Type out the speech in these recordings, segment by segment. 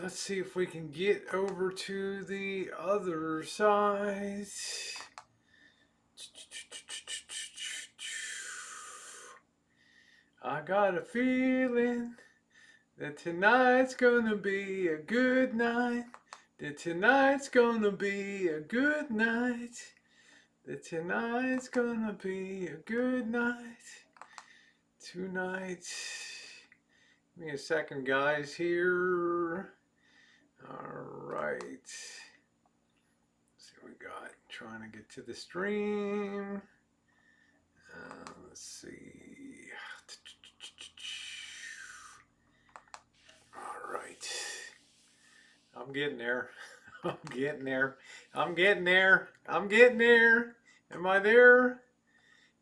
let's see if we can get over to the other side. I got a feeling that tonight's gonna be a good night. That tonight's gonna be a good night. That tonight's gonna be a good night. Tonight. Give me a second, guys, here. All right. Let's see what we got. Trying to get to the stream. Let's see. All right. I'm getting there. I'm getting there. I'm getting there. I'm getting there. Am I there?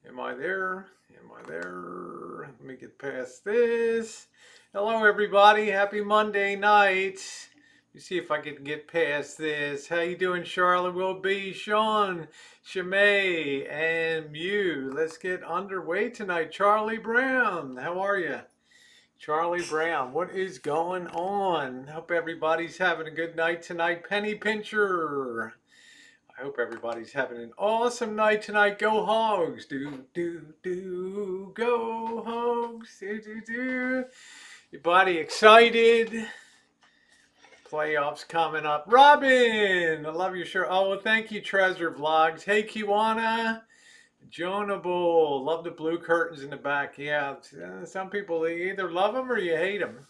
Am I there? Am I there? Let me get past this. Hello, everybody. Happy Monday night. Let me see if I can get past this. How you doing, Charlotte? Will be Sean, Shimei, and Mew. Let's get underway tonight. Charlie Brown, how are you? Charlie Brown, what is going on? Hope everybody's having a good night tonight. Penny Pincher. I hope everybody's having an awesome night tonight. Go Hogs. Go Hogs. Everybody excited? Playoffs coming up. Robin, I love your shirt. Oh, well, thank you, Treasure Vlogs. Hey, Kiwana. Jonah Bull, love the blue curtains in the back. Yeah, some people either love them or you hate them.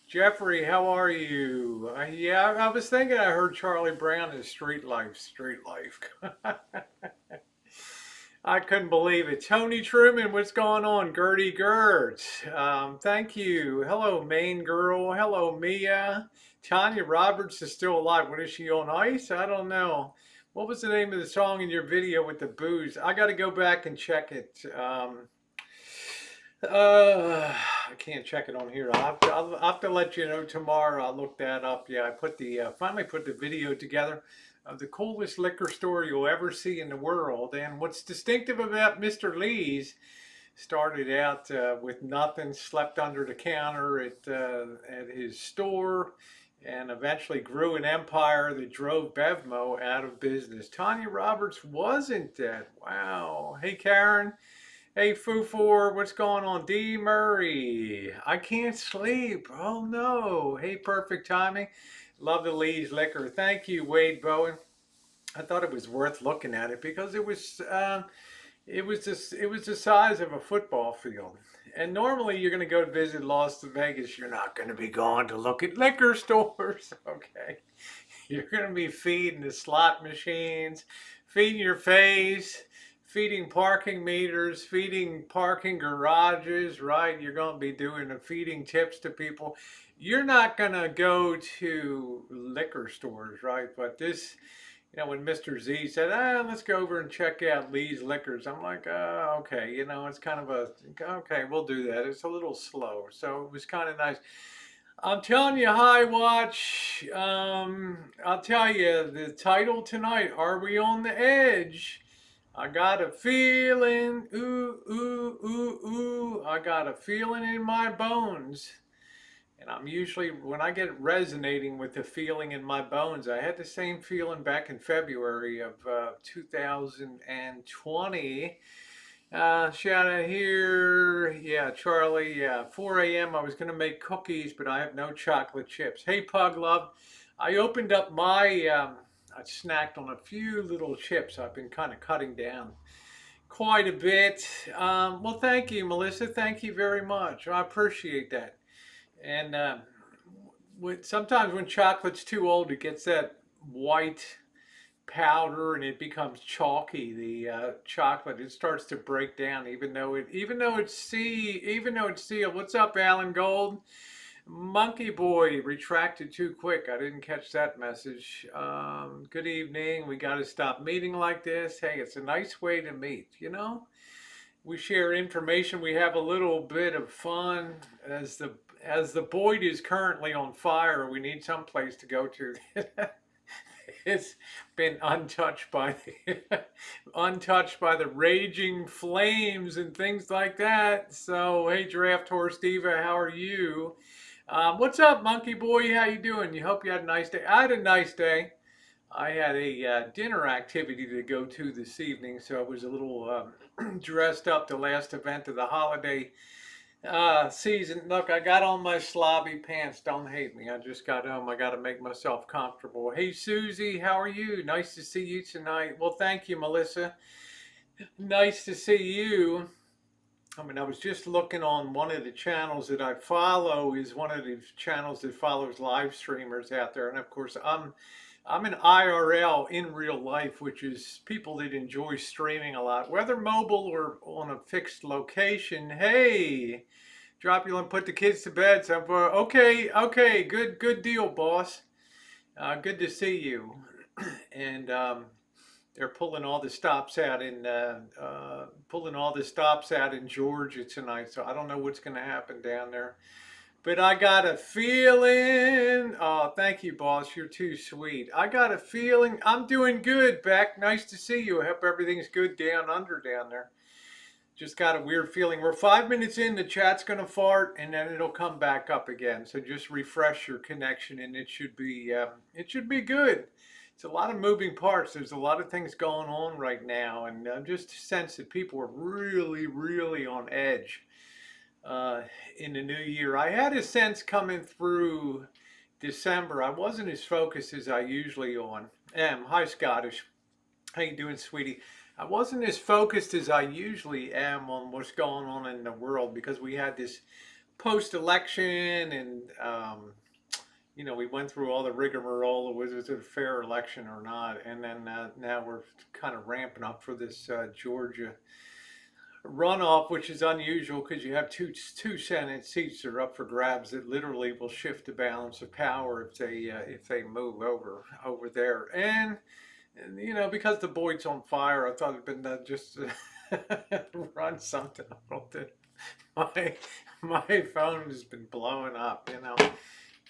Jeffrey, how are you? Yeah, I was thinking I heard Charlie Brown is Street Life, Street Life. I couldn't believe it. Tony Truman, what's going on? Gertie Gert, thank you. Hello, Maine Girl. Hello, Mia. Tanya Roberts is still alive. What is she on ice? I don't know. What was the name of the song in your video with the booze? I got to go back and check it. I can't check it on here. I'll have to let you know tomorrow. I'll look that up. Yeah, I put the finally put the video together of the coolest liquor store you'll ever see in the world. And what's distinctive about Mr. Lee's, started out with nothing, slept under the counter at his store, and eventually grew an empire that drove Bevmo out of business. Tanya Roberts wasn't dead. Wow. Hey, Karen. Hey, Foo4, what's going on? D. Murray. I can't sleep. Oh, no. Hey, perfect timing. Love the Lee's liquor. Thank you, Wade Bowen. I thought it was worth looking at it because it was the size of a football field. And normally you're going to go visit Las Vegas. You're not going to be going to look at liquor stores. Okay. You're going to be feeding the slot machines, feeding your face, feeding parking meters, feeding parking garages, right? You're going to be doing the feeding tips to people. You're not going to go to liquor stores, right? But this, when Mr. Z said, let's go over and check out Lee's Liquors, I'm like, okay, it's kind of okay, we'll do that. It's a little slow. So it was kind of nice. I'm telling you, High Watch, I'll tell you, the title tonight, Are We on the Edge? I got a feeling, ooh, ooh, ooh, ooh, I got a feeling in my bones. And I'm usually, when I get resonating with the feeling in my bones, I had the same feeling back in February of 2020. Shout out here. Yeah, Charlie. Yeah, 4 a.m. I was going to make cookies, but I have no chocolate chips. Hey, Pug Love. I opened up my, I snacked on a few little chips. I've been kind of cutting down quite a bit. Well, thank you, Melissa. Thank you very much. I appreciate that. And sometimes when chocolate's too old, it gets that white powder and it becomes chalky. The chocolate, it starts to break down, even though it's sealed. What's up, Alan Gold? Monkey Boy retracted too quick. I didn't catch that message. Good evening. We got to stop meeting like this. Hey, it's a nice way to meet, We share information. We have a little bit of fun. As the Boyd is currently on fire, we need some place to go to. It's been untouched by the raging flames and things like that. So, hey, Draft Horse Diva, how are you? What's up, Monkey Boy? How you doing? You hope you had a nice day. I had a nice day. I had a dinner activity to go to this evening, so I was a little dressed up. The last event of the holiday season. Look, I got on my slobby pants. Don't hate me. I just got home. I got to make myself comfortable. Hey, Susie, how are you? Nice to see you tonight. Well, thank you, Melissa. Nice to see you. I mean, I was just looking on one of the channels that I follow is one of the channels that follows live streamers out there, and of course, I'm an IRL in real life, which is people that enjoy streaming a lot, whether mobile or on a fixed location. Hey, drop you and put the kids to bed. So, okay, okay, good deal, boss. Good to see you. And they're pulling all the stops out in Georgia tonight. So I don't know what's going to happen down there. But I got a feeling. Oh, thank you, boss. You're too sweet. I got a feeling. I'm doing good, Beck. Nice to see you. I hope everything's good down under down there. Just got a weird feeling. We're 5 minutes in. The chat's gonna fart, and then it'll come back up again. So just refresh your connection, and it should be good. It's a lot of moving parts. There's a lot of things going on right now, and I just sense that people are really, really on edge uh, in the new year. I had a sense coming through December. I wasn't as focused as I usually am. Hi, Scottish. How you doing, sweetie? I wasn't as focused as I usually am on what's going on in the world because we had this post-election and we went through all the rigmarole. Was it a fair election or not? And then now we're kind of ramping up for this Georgia runoff, which is unusual because you have two Senate seats that are up for grabs that literally will shift the balance of power if they move over there. And because the Boyd's on fire, I thought it'd been just run something on it. My phone has been blowing up.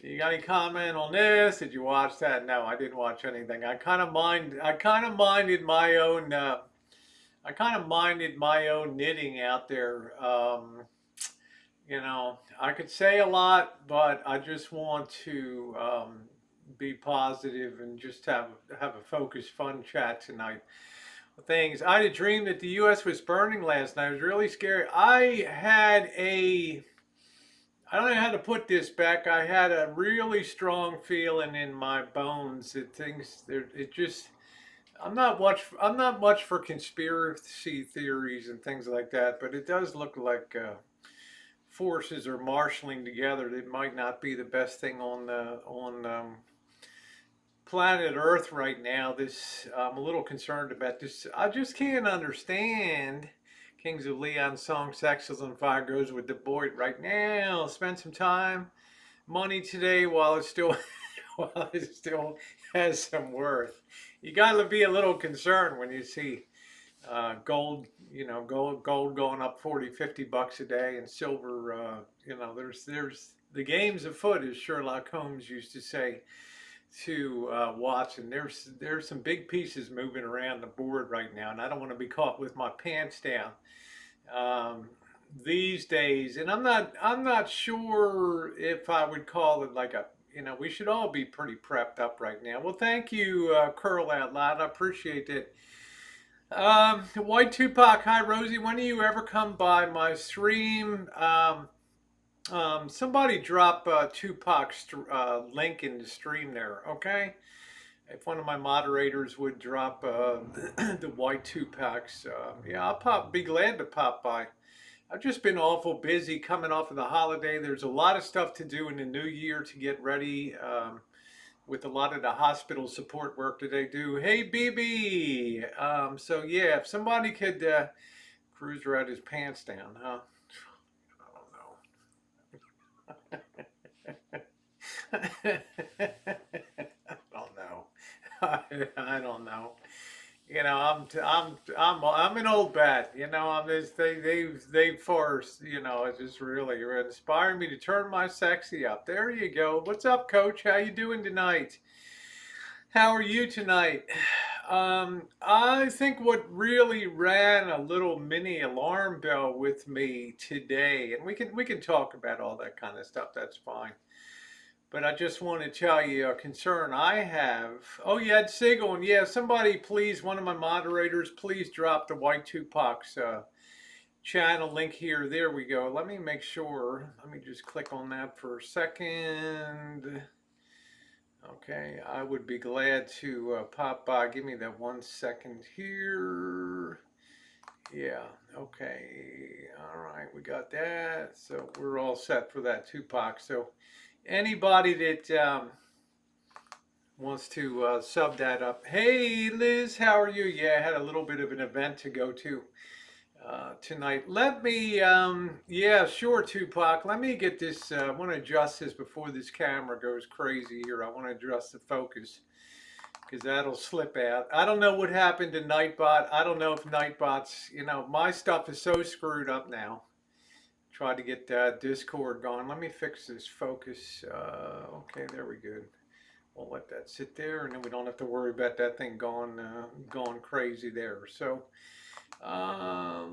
You got any comment on this? Did you watch that? No, I didn't watch anything. I kind of minded my own. I kind of minded my own knitting out there. I could say a lot, but I just want to be positive and just have a focused, fun chat tonight. Things. I had a dream that the U.S. was burning last night. It was really scary. I don't know how to put this back. I had a really strong feeling in my bones that it just. I'm not much for conspiracy theories and things like that, but it does look like forces are marshaling together. It might not be the best thing on planet Earth right now. I'm a little concerned about this. I just can't understand. Kings of Leon song "Sex is on Fire" goes with the Boyd right now. Spend some time, money today while it's still while it still has some worth. You got to be a little concerned when you see gold, gold going up 40, $50 a day, and silver. There's the game's afoot, as Sherlock Holmes used to say to Watson. There's some big pieces moving around the board right now, and I don't want to be caught with my pants down these days. And I'm not sure if I would call it like a. We should all be pretty prepped up right now. Well, thank you, Curl Out Loud. I appreciate it. White Tupac, hi Rosie. When do you ever come by my stream? Somebody drop Tupac's link in the stream there, okay? If one of my moderators would drop the White Tupac's, yeah, be glad to pop by. I've just been awful busy coming off of the holiday. There's a lot of stuff to do in the new year to get ready with a lot of the hospital support work that they do. Hey, BB. So, yeah, if somebody could cruise right his pants down, huh? I don't know. I don't know. I'm an old bat. I'm just they forced. It's just really inspiring me to turn my sexy up. There you go. What's up, Coach? How you doing tonight? How are you tonight? I think what really ran a little mini alarm bell with me today, and we can talk about all that kind of stuff. That's fine. But I just want to tell you a concern I have. Oh, you had Sigel, and yeah, somebody please, one of my moderators, please drop the White Tupac's channel link here. There we go. Let me make sure. Let me just click on that for a second. Okay, I would be glad to pop by. Give me that 1 second here. Yeah, okay. All right, we got that. So we're all set for that Tupac. So anybody that wants to sub that up. Hey, Liz, how are you? Yeah, I had a little bit of an event to go to tonight. Let me, yeah, sure, Tupac. Let me get this. I want to adjust this before this camera goes crazy here. I want to adjust the focus because that'll slip out. I don't know what happened to Nightbot. I don't know if Nightbot's, my stuff is so screwed up now. Try to get Discord going. Let me fix this focus. Okay, there we go. We'll let that sit there, and then we don't have to worry about that thing going crazy there. So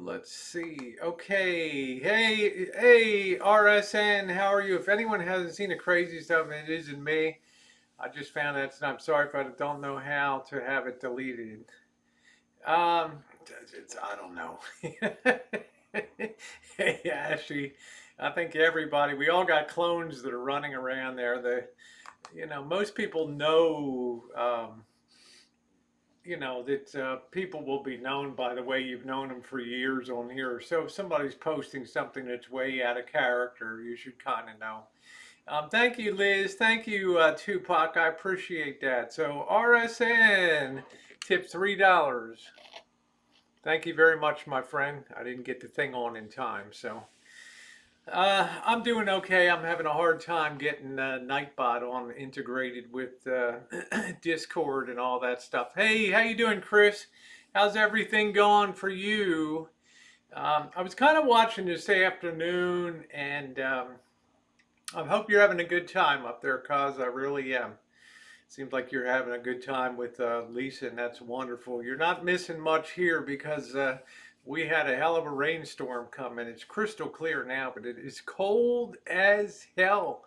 let's see. Okay, hey, RSN, how are you? If anyone hasn't seen the crazy stuff, it isn't me. I just found that, and I'm sorry if I don't know how to have it deleted. I don't know. Hey, Ashley, I think everybody, we all got clones that are running around there. Most people know, that people will be known by the way you've known them for years on here. So if somebody's posting something that's way out of character, you should kind of know. Thank you, Liz. Thank you, Tupac. I appreciate that. So RSN tip $3. Thank you very much, my friend. I didn't get the thing on in time, so I'm doing okay. I'm having a hard time getting Nightbot on integrated with Discord and all that stuff. Hey, how you doing, Chris? How's everything going for you? I was kind of watching this afternoon, and I hope you're having a good time up there, cause I really am. Seems like you're having a good time with Lisa, and that's wonderful. You're not missing much here because we had a hell of a rainstorm come, and it's crystal clear now, but it is cold as hell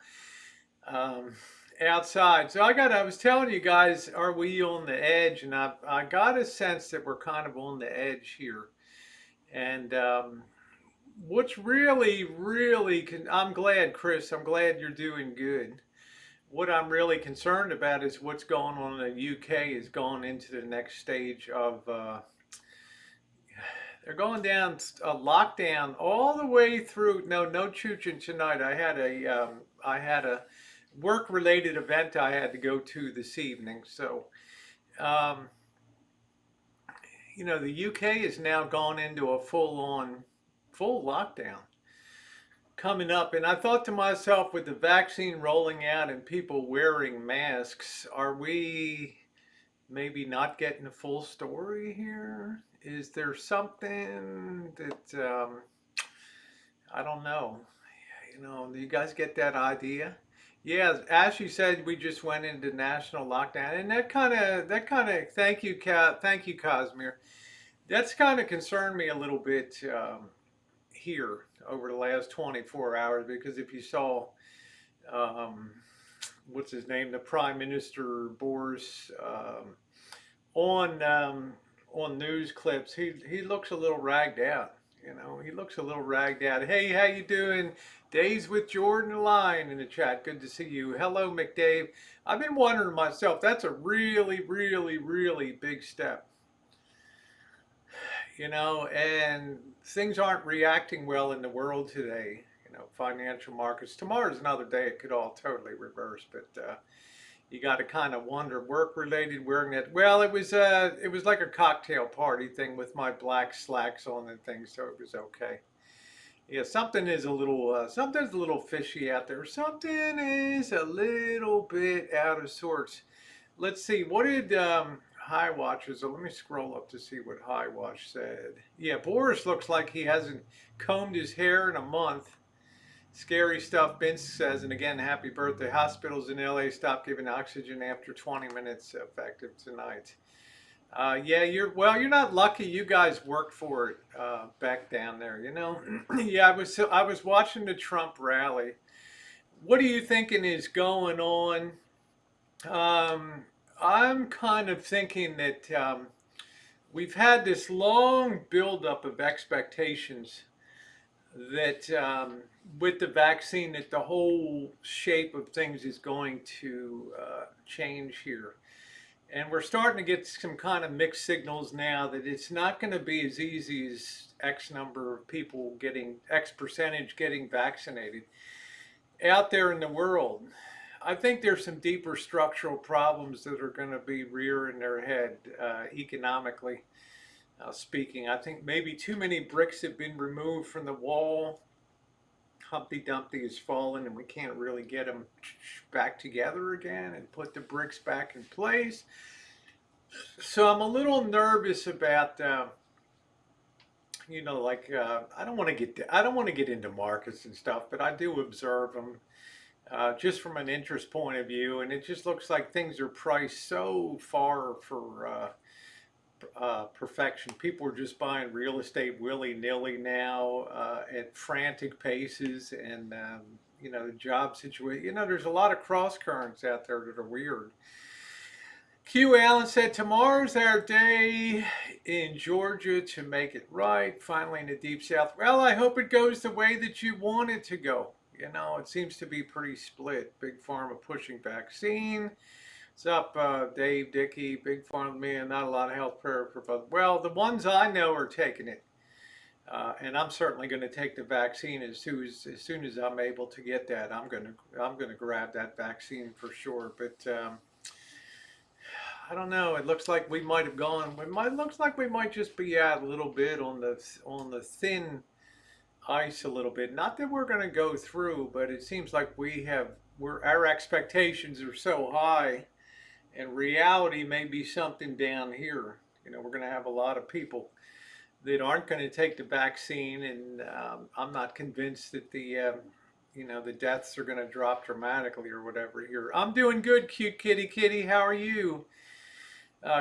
outside. So I was telling you guys, are we on the edge? And I got a sense that we're kind of on the edge here. And what's really, I'm glad, Chris, I'm glad you're doing good. What I'm really concerned about is what's going on in the UK is going into the next stage of, they're going down a lockdown all the way through. No chooching tonight. I had a work-related event I had to go to this evening. So, um, the UK has now gone into a full lockdown coming up. And I thought to myself, with the vaccine rolling out and people wearing masks, are we maybe not getting the full story here? Is there something that, I don't know. Do you guys get that idea? Yeah, as you said, we just went into national lockdown, and thank you, thank you, Cosmere. That's kind of concerned me a little bit here over the last 24 hours, because if you saw, um, what's his name, the Prime Minister Boris, on news clips, he looks a little ragged out. He looks a little ragged out. Hey, how you doing? Days with Jordan Line in the chat. Good to see you. Hello, McDave. I've been wondering myself, that's a really big step. And things aren't reacting well in the world today. Financial markets. Tomorrow's another day. It could all totally reverse, but you got to kind of wonder, work-related, wearing it. Well, it was like a cocktail party thing with my black slacks on and things, so it was okay. Yeah, something's a little fishy out there. Something is a little bit out of sorts. Let's see, what did High Watch, so let me scroll up to see what High Watch said. Yeah, Boris looks like he hasn't combed his hair in a month. Scary stuff, Vince says, and again, happy birthday. Hospitals in LA stop giving oxygen after 20 minutes effective tonight. Yeah, you're not lucky. You guys worked for it back down there, you know. Yeah, I was watching the Trump rally. What are you thinking is going on? Um, I'm kind of thinking that we've had this long buildup of expectations that with the vaccine, that the whole shape of things is going to change here. And we're starting to get some kind of mixed signals now that it's not going to be as easy as X number of people getting, X percentage getting vaccinated out there in the world. I think there's some deeper structural problems that are going to be rearing their head economically speaking. I think maybe too many bricks have been removed from the wall. Humpty Dumpty has fallen, and we can't really get them back together again and put the bricks back in place. So I'm a little nervous about, like I don't want to get into markets and stuff, but I do observe them just from an interest point of view, and it just looks like things are priced so far for perfection. People are just buying real estate willy nilly now at frantic paces, and the job situation. There's a lot of cross currents out there that are weird. Q Allen said, tomorrow's our day in Georgia to make it right, finally in the Deep South. Well, I hope it goes the way that you want it to go. It seems to be pretty split. Big Pharma pushing vaccine. What's up, Dave, Dickey, Big Pharma, man, not a lot of health care for both. Well, the ones I know are taking it. And I'm certainly going to take the vaccine as soon as I'm able to get that. I'm going to grab that vaccine for sure. But I don't know. It looks like we might have gone. Looks like we might just be out a little bit on the thin ice a little bit. Not that we're going to go through, but it seems like our expectations are so high, and reality may be something down here. We're going to have a lot of people that aren't going to take the vaccine, and I'm not convinced that the deaths are going to drop dramatically or whatever here. I'm doing good, cute kitty kitty. How are you?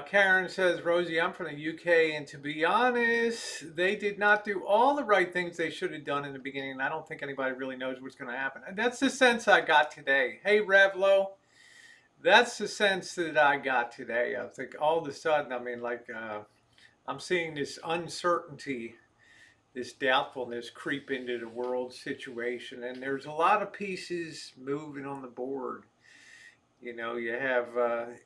Karen says, Rosie, I'm from the UK, and to be honest, they did not do all the right things they should have done in the beginning, and I don't think anybody really knows what's going to happen. And that's the sense I got today. Hey, Revlo, that's the sense that I got today. I think all of a sudden, I'm seeing this uncertainty, this doubtfulness creep into the world situation, and there's a lot of pieces moving on the board. You have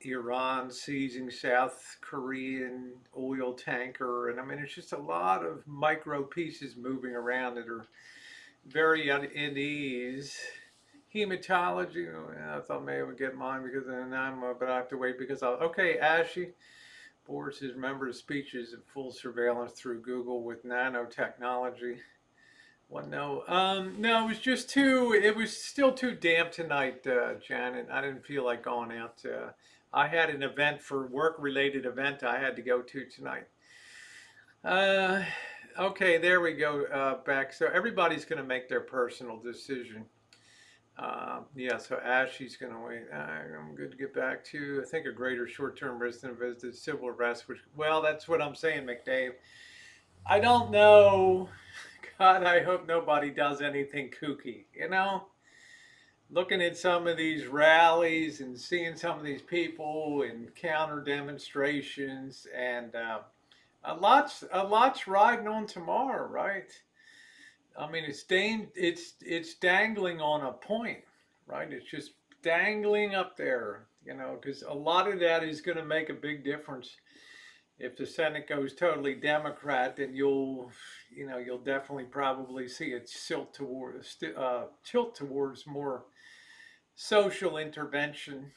Iran seizing South Korean oil tanker, and it's just a lot of micro pieces moving around that are very at ease. Hematology, I thought maybe I would get mine because then but I have to wait because okay, Ashy. Board says, remember the speeches of full surveillance through Google with nanotechnology. Well, no, it was still too damp tonight, Janet. I didn't feel like going out. I had an event for work-related event I had to go to tonight. Uh, okay, there we go, back. So everybody's going to make their personal decision. Yeah, so Ashley's going to wait. I'm good to get back to, I think, a greater short-term resident visited civil arrest, well, that's what I'm saying, McDave. I don't know. God, I hope nobody does anything kooky, Looking at some of these rallies and seeing some of these people in counter demonstrations, and a lot's riding on tomorrow, right? It's dangling on a point, right? It's just dangling up there, because a lot of that is going to make a big difference. If the Senate goes totally Democrat, then you'll definitely probably see it tilt towards more social intervention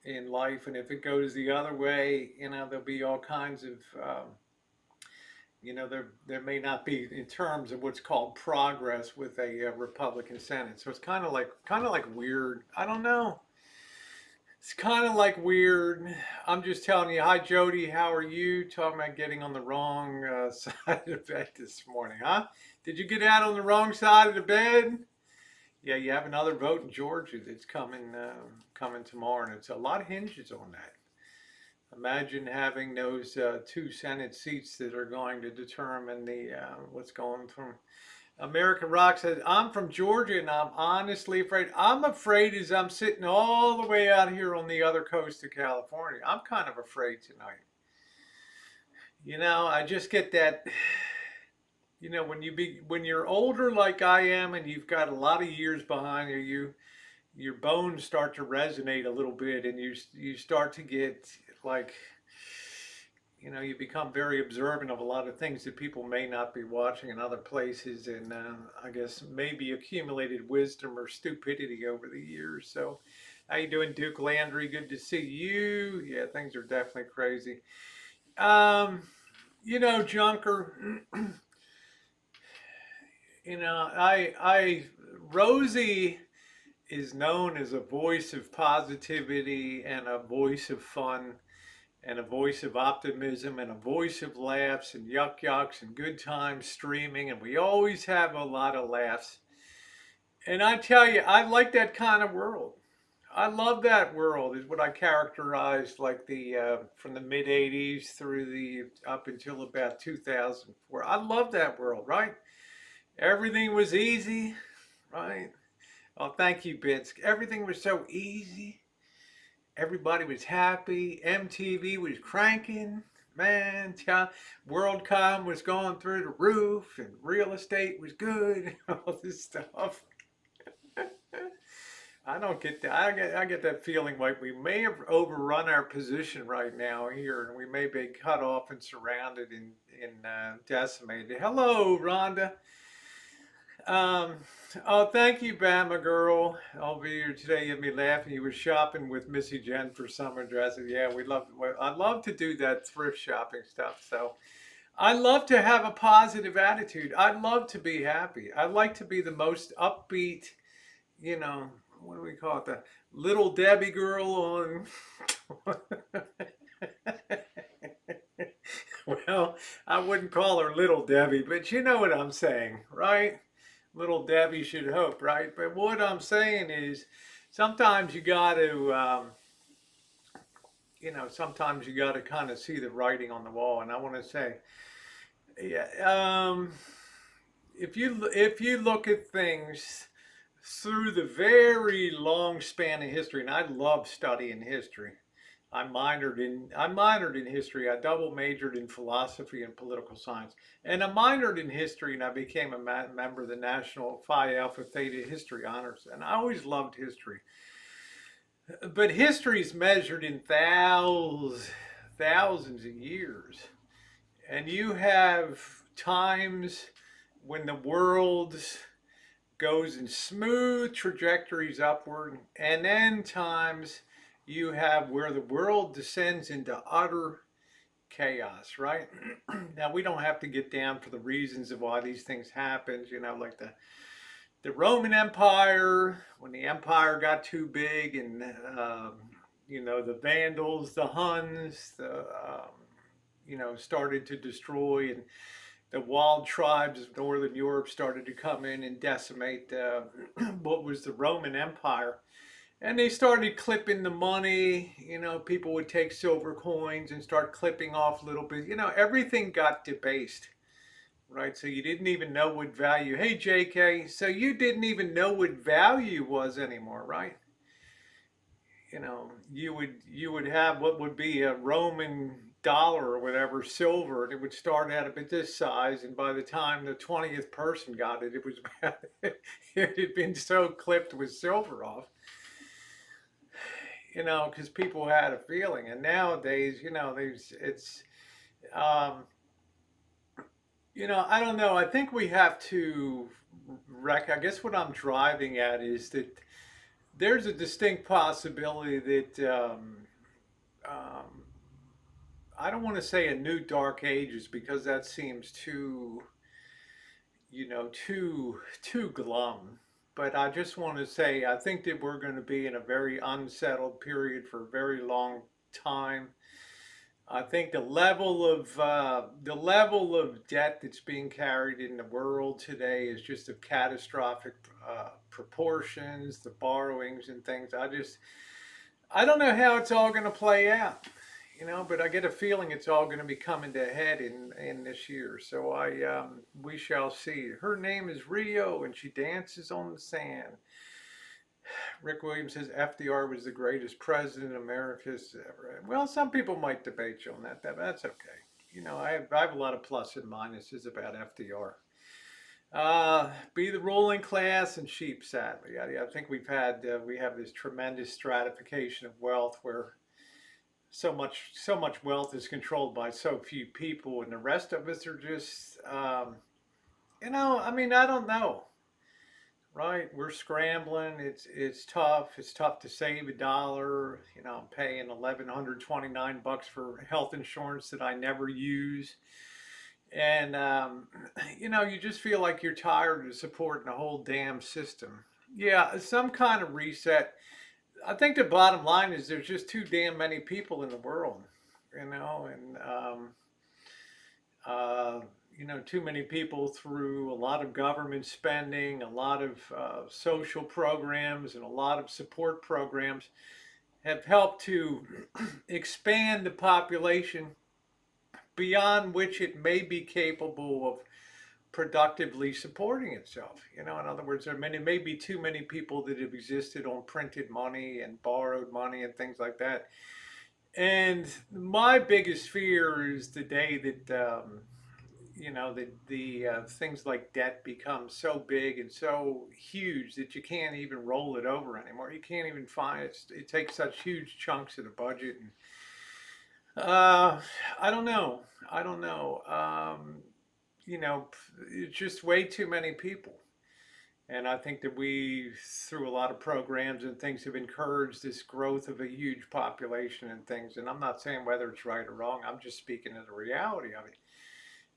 in life. And if it goes the other way, there'll be all kinds of, there may not be in terms of what's called progress with a Republican Senate. So it's kind of like weird. I don't know. It's kind of like weird. I'm just telling you. Hi, Jody. How are you? Talking about getting on the wrong side of the bed this morning, huh? Did you get out on the wrong side of the bed? Yeah, you have another vote in Georgia that's coming tomorrow, and it's a lot of hinges on that. Imagine having those two Senate seats that are going to determine the what's going from. American Rock says, I'm from Georgia and I'm honestly afraid. I'm afraid as I'm sitting all the way out here on the other coast of California. I'm kind of afraid tonight. I just get that, when you're older like I am and you've got a lot of years behind you, your bones start to resonate a little bit and you start to get like you become very observant of a lot of things that people may not be watching in other places, and I guess maybe accumulated wisdom or stupidity over the years. So, how you doing, Duke Landry? Good to see you. Yeah, things are definitely crazy. Um, Junker. Rosie is known as a voice of positivity and a voice of fun and a voice of optimism and a voice of laughs and yuck yucks and good times streaming. And we always have a lot of laughs. And I tell you, I like that kind of world. I love that world is what I characterized like the from the mid 80s through the up until about 2004. I love that world, right? Everything was easy, right? Oh, thank you, Vince. Everything was so easy. Everybody was happy. MTV was cranking. Man, WorldCom was going through the roof, and real estate was good. All this stuff. I don't get that. I get that feeling like we may have overrun our position right now here, and we may be cut off and surrounded and decimated. Hello, Rhonda. Um, oh, thank you, Bama girl. I'll be here today. You had me laughing. You were shopping with Missy Jen for summer dresses. Yeah, we love. I love to do that thrift shopping stuff. So I love to have a positive attitude. I love to be happy. I like to be the most upbeat. You know, what do we call it? The little Debbie girl on. Well, I wouldn't call her little Debbie, but you know what I'm saying, right? Little Debbie should hope, right? But what I'm saying is sometimes you got to, sometimes you got to kind of see the writing on the wall. And I want to say, yeah, if you look at things through the very long span of history, and I love studying history. I minored in history. I double majored in philosophy and political science, and I minored in history. And I became a member of the National Phi Alpha Theta History Honors. And I always loved history, but history is measured in thousands of years, and you have times when the world goes in smooth trajectories upward, and then times you have where the world descends into utter chaos, right? Now, we don't have to get down for the reasons of why these things happened, like the Roman Empire, when the empire got too big, and the Vandals, the Huns, started to destroy, and the wild tribes of Northern Europe started to come in and decimate what was the Roman Empire. And they started clipping the money. People would take silver coins and start clipping off little bit. Everything got debased, right? So you didn't even know what value. Hey, JK. So you didn't even know what value was anymore, right? You would have what would be a Roman dollar or whatever, silver, and it would start out at this size, and by the time the 20th person got it, it was it had been so clipped with silver off, because people had a feeling. And nowadays, it's, um, I don't know. I think we have to I guess what I'm driving at is that there's a distinct possibility that um, I don't want to say a new dark ages because that seems too glum. But I just want to say I think that we're going to be in a very unsettled period for a very long time. I think the level of debt that's being carried in the world today is just of catastrophic proportions. The borrowings and things. I don't know how it's all going to play out. but I get a feeling it's all going to be coming to a head in this year. So we shall see. Her name is Rio, and she dances on the sand. Rick Williams says FDR was the greatest president America's ever had. Well, some people might debate you on that. That's okay. I have a lot of plus and minuses about FDR. Be the ruling class and sheep, sadly. I think we have this tremendous stratification of wealth where so much wealth is controlled by so few people, and the rest of us are just, I mean, I don't know, right? We're scrambling. It's tough. It's tough to save a dollar. I'm paying $1,129 for health insurance that I never use. And, you just feel like you're tired of supporting the whole damn system. Yeah, some kind of reset. I think the bottom line is there's just too damn many people in the world, and uh, too many people through a lot of government spending, a lot of social programs, and a lot of support programs have helped to expand the population beyond which it may be capable of productively supporting itself. In other words, may be too many people that have existed on printed money and borrowed money and things like that. And my biggest fear is the day that the things like debt become so big and so huge that you can't even roll it over anymore. You can't even find it. It takes such huge chunks of the budget, and I don't know. I don't know. It's just way too many people. And I think that we, through a lot of programs and things, have encouraged this growth of a huge population and things. And I'm not saying whether it's right or wrong, I'm just speaking of the reality of it.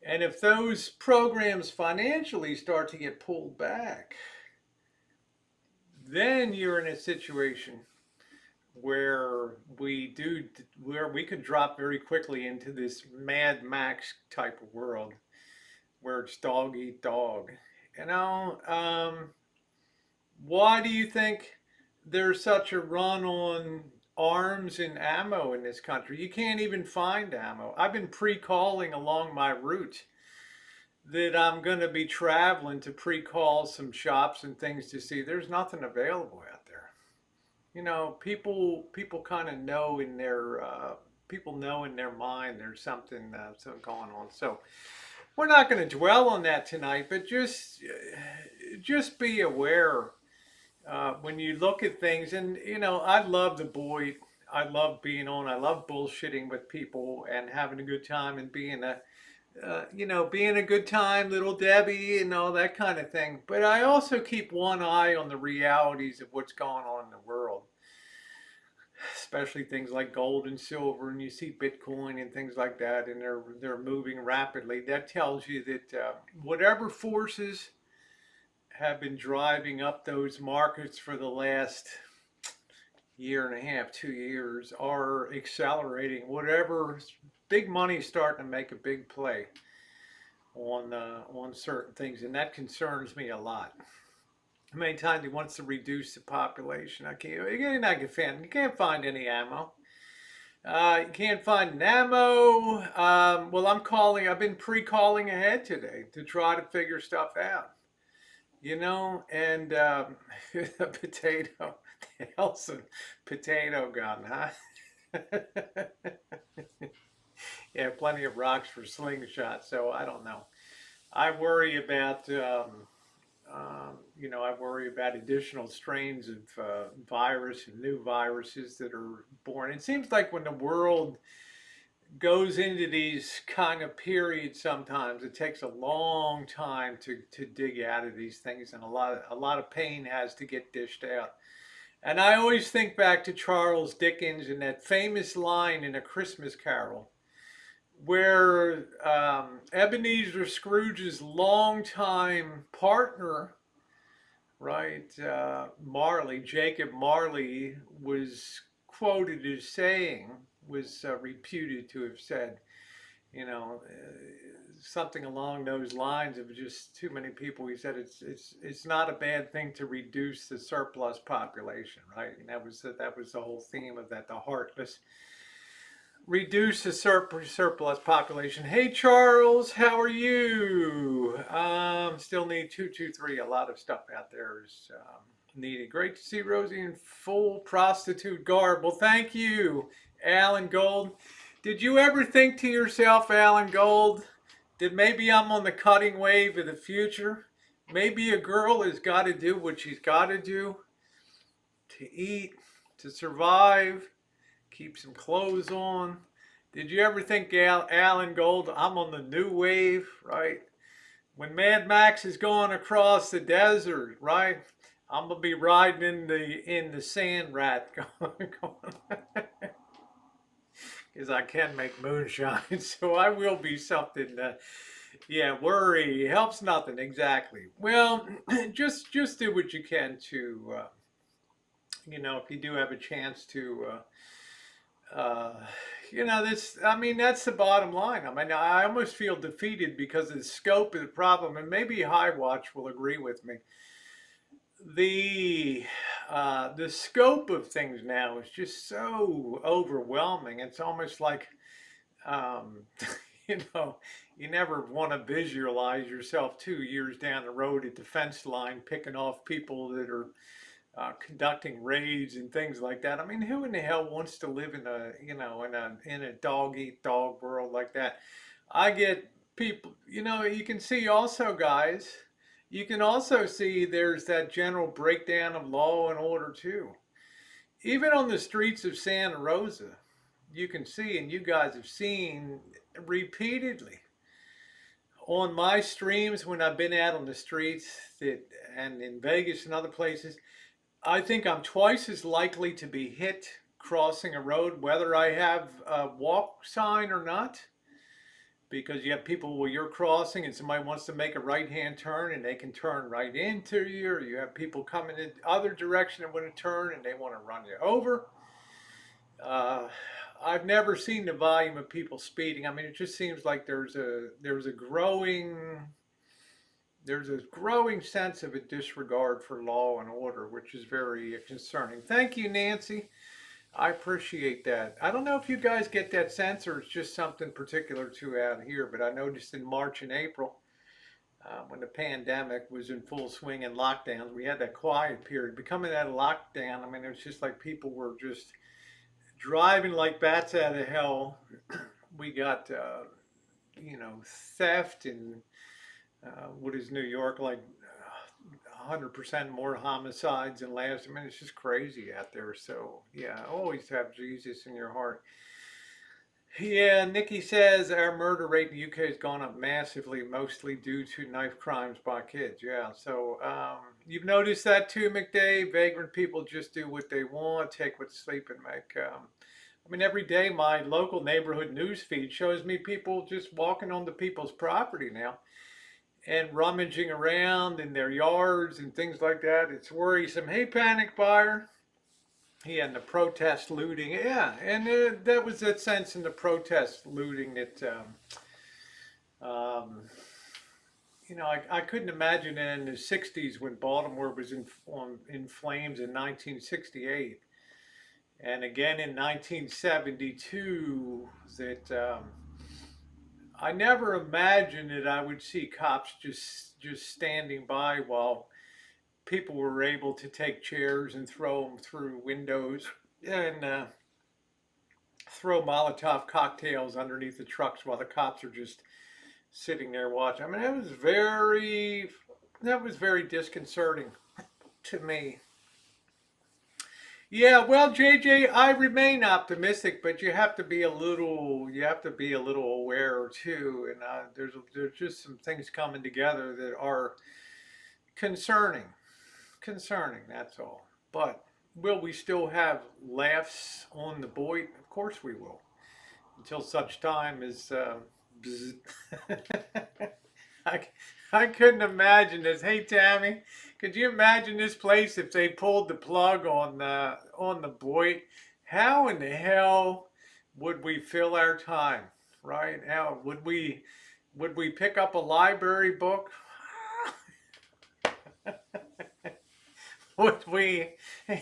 And if those programs financially start to get pulled back, then you're in a situation where we could drop very quickly into this Mad Max type of world where it's dog eat dog. You know, um, why do you think there's such a run on arms and ammo in this country? You can't even find ammo. I've been pre-calling along my route that I'm going to be traveling to pre-call some shops and things to see. There's nothing available out there. People kind of know in their people know in their mind there's something going on. So we're not going to dwell on that tonight, but just be aware when you look at things. And I love the boy. I love being on. I love bullshitting with people and having a good time and being a good time, little Debbie, and all that kind of thing. But I also keep one eye on the realities of what's going on in the world, especially things like gold and silver, and you see Bitcoin and things like that, and they're moving rapidly. That tells you that whatever forces have been driving up those markets for the last year and a half, 2 years, are accelerating. Whatever big money's starting to make a big play on certain things, and that concerns me a lot. How many times he wants to reduce the population? You can't find any ammo. You can't find an ammo. Well, I've been pre-calling ahead today to try to figure stuff out. And a potato, the hell's a potato gun, huh? Yeah, plenty of rocks for slingshots, so I don't know. I worry about, I worry about additional strains of virus and new viruses that are born. It seems like when the world goes into these kind of periods, sometimes it takes a long time to dig out of these things, and a lot of pain has to get dished out. And I always think back to Charles Dickens and that famous line in A Christmas Carol, where Ebenezer Scrooge's longtime partner, right, Jacob Marley, was quoted as saying, was reputed to have said, something along those lines of just too many people. He said it's not a bad thing to reduce the surplus population, right? And that was the whole theme of that, the heartless reduce the surplus population. Hey Charles, how are you? Still need 223. A lot of stuff out there is needed. Great to see Rosie in full prostitute garb. Well, thank you, Alan Gold. Did you ever think to yourself, Alan Gold, that maybe I'm on the cutting wave of the future? Maybe a girl has got to do what she's got to do to eat, to survive, keep some clothes on. Did you ever think, Alan Gold, I'm on the new wave, right? When Mad Max is going across the desert, right? I'm gonna be riding in the sand rat, because I can make moonshine, so I will be something. Yeah, worry helps nothing exactly. Well, just do what you can to, if you do have a chance to. Uh, this, I mean, that's the bottom line. I mean, I almost feel defeated because of the scope of the problem, and maybe High Watch will agree with me. The scope of things now is just so overwhelming. It's almost like, um, you know, you never want to visualize yourself 2 years down the road at the fence line picking off people that are conducting raids and things like that. I mean, who in the hell wants to live in a dog eat dog world like that? I get people. You can see also, guys. You can also see there's that general breakdown of law and order too. Even on the streets of Santa Rosa, you can see, and you guys have seen repeatedly on my streams when I've been out on the streets and in Vegas and other places. I think I'm twice as likely to be hit crossing a road, whether I have a walk sign or not, because you have people where you're crossing and somebody wants to make a right-hand turn and they can turn right into you, or you have people coming in the other direction and want to turn and they want to run you over. Uh, I've never seen the volume of people speeding. I mean, it just seems like there's a growing sense of a disregard for law and order, which is very concerning. Thank you, Nancy. I appreciate that. I don't know if you guys get that sense or it's just something particular to out here, but I noticed in March and April, when the pandemic was in full swing and lockdowns, we had that quiet period. Becoming out of lockdown, I mean, it was just like people were just driving like bats out of hell. We got, theft and what is New York like 100% more homicides than last. I mean, it's just crazy out there. So, yeah, always have Jesus in your heart. Yeah, Nikki says our murder rate in the UK has gone up massively, mostly due to knife crimes by kids. Yeah, so you've noticed that too, McDade. Vagrant people just do what they want, take what's sleep and make. I mean, every day my local neighborhood news feed shows me people just walking onto people's property now and rummaging around in their yards and things like that. It's worrisome. Hey, panic buyer. Yeah, and the protest looting. Yeah, and that was that sense in the protest looting that, I couldn't imagine it in the 60s when Baltimore was in flames in 1968. And again in 1972, that I never imagined that I would see cops just standing by while people were able to take chairs and throw them through windows and throw Molotov cocktails underneath the trucks while the cops are just sitting there watching. I mean, that was very disconcerting to me. Yeah, well, JJ, I remain optimistic, but you have to be a little aware too, and there's just some things coming together that are concerning. Concerning, that's all. But will we still have laughs on the boy? Of course we will. Until such time as I, I couldn't imagine this. Hey Tammy, could you imagine this place if they pulled the plug on the boy? How in the hell would we fill our time? Right? How would we pick up a library book? Would we,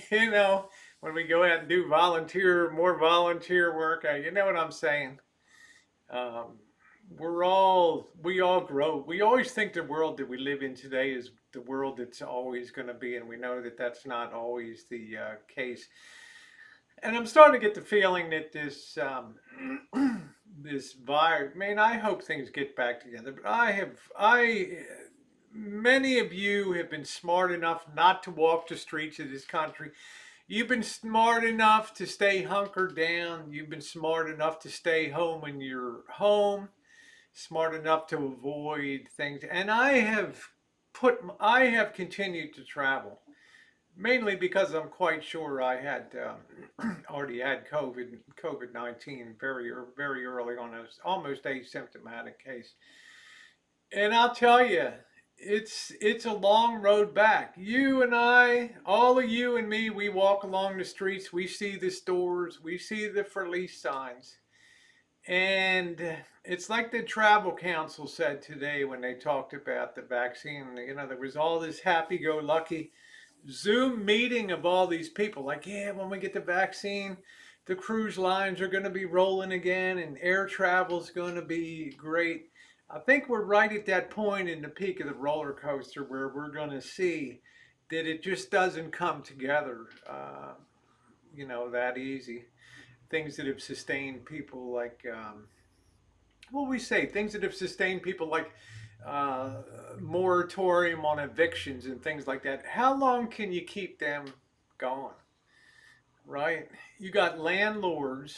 you know, when we go out and do more volunteer work. You know what I'm saying? Um, we all grow. We always think the world that we live in today is the world that's always going to be, and we know that that's not always the case. And I'm starting to get the feeling that this virus. I mean, I hope things get back together, but many of you have been smart enough not to walk the streets of this country. You've been smart enough to stay hunkered down. You've been smart enough to stay home when you're home. Smart enough to avoid things. And I have continued to travel mainly because I'm quite sure I had already had COVID-19 very early on. It was almost asymptomatic case. And I'll tell you, it's a long road back. You and I, all of you and me, we walk along the streets, we see the stores, we see the for lease signs. And it's like the travel council said today when they talked about the vaccine. You know, there was all this happy-go-lucky Zoom meeting of all these people. Like, yeah, when we get the vaccine, the cruise lines are going to be rolling again and air travel is going to be great. I think we're right at that point in the peak of the roller coaster where we're going to see that it just doesn't come together, that easy. Things that have sustained people like, what we say, things that have sustained people like uh, moratorium on evictions and things like that. How long can you keep them going? Right? You got landlords.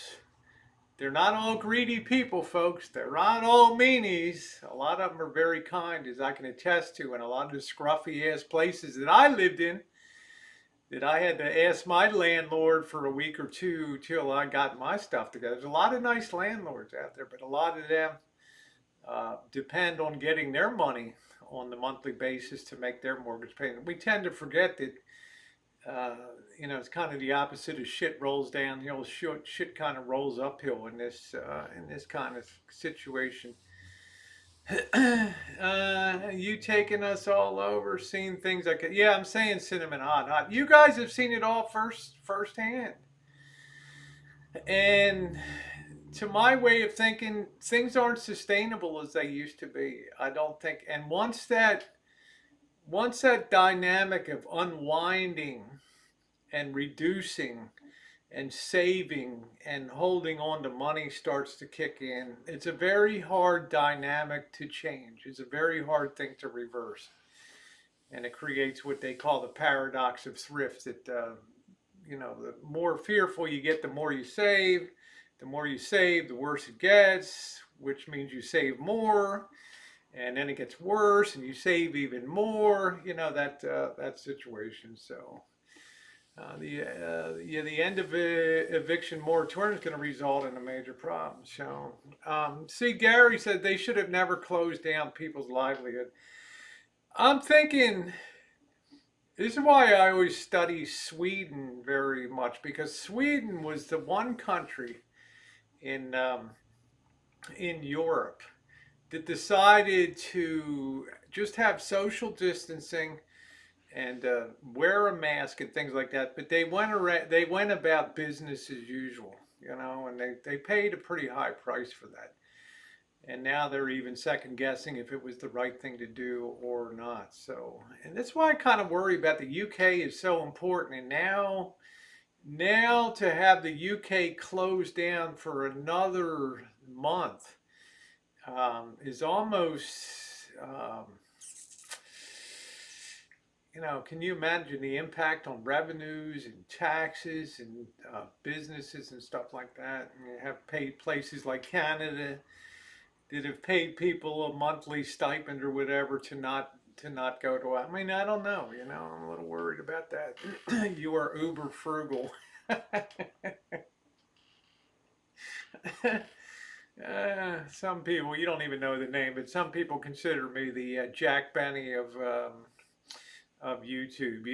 They're not all greedy people, folks. They're not all meanies. A lot of them are very kind, as I can attest to, in a lot of the scruffy ass places that I lived in. That I had to ask my landlord for a week or two till I got my stuff together. There's a lot of nice landlords out there, but a lot of them depend on getting their money on the monthly basis to make their mortgage payment. We tend to forget that, uh, it's kind of the opposite of shit rolls downhill. Shit kind of rolls uphill in this kind of situation. You taking us all over, seeing things like yeah, I'm saying cinnamon hot. You guys have seen it all firsthand, and to my way of thinking, things aren't sustainable as they used to be. I don't think. And once that dynamic of unwinding and reducing and saving and holding on to money starts to kick in, it's a very hard dynamic to change. It's a very hard thing to reverse. And it creates what they call the paradox of thrift that, the more fearful you get, the more you save. The more you save, the worse it gets, which means you save more. And then it gets worse and you save even more, that situation. So the end of eviction moratorium is going to result in a major problem. So, see, Gary said they should have never closed down people's livelihood. I'm thinking this is why I always study Sweden very much, because Sweden was the one country in Europe that decided to just have social distancing and wear a mask and things like that. But they went about business as usual, and they paid a pretty high price for that. And now they're even second guessing if it was the right thing to do or not. So, and that's why I kind of worry about the UK is so important. And now to have the UK closed down for another month is almost, um, can you imagine the impact on revenues and taxes and businesses and stuff like that? And you have paid places like Canada that have paid people a monthly stipend or whatever to not go to. I mean, I don't know. I'm a little worried about that. You are uber frugal. Some people, you don't even know the name, but some people consider me the Jack Benny of YouTube.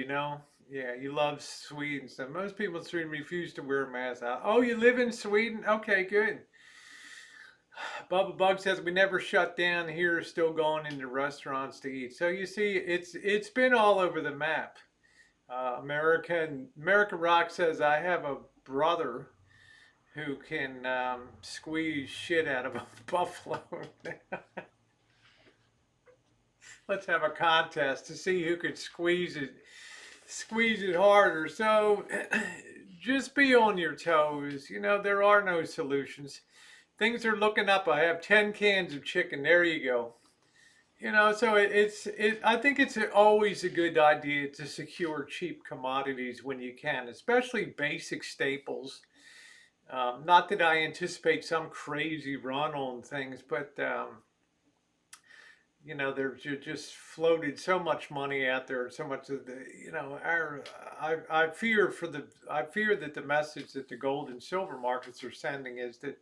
Yeah, you love Sweden. So most people in Sweden refuse to wear masks. Oh, you live in Sweden? Okay, good. Bubba Bug says we never shut down here, still going into restaurants to eat. So you see, it's been all over the map. America Rock says I have a brother who can squeeze shit out of a buffalo. Let's have a contest to see who could squeeze it harder. So just be on your toes. You know, there are no solutions. Things are looking up. I have 10 cans of chicken. There you go. You know, so I think it's always a good idea to secure cheap commodities when you can, especially basic staples. Not that I anticipate some crazy run on things, but you know, there's just floated so much money out there, so much of the, you know, I fear that the message that the gold and silver markets are sending is that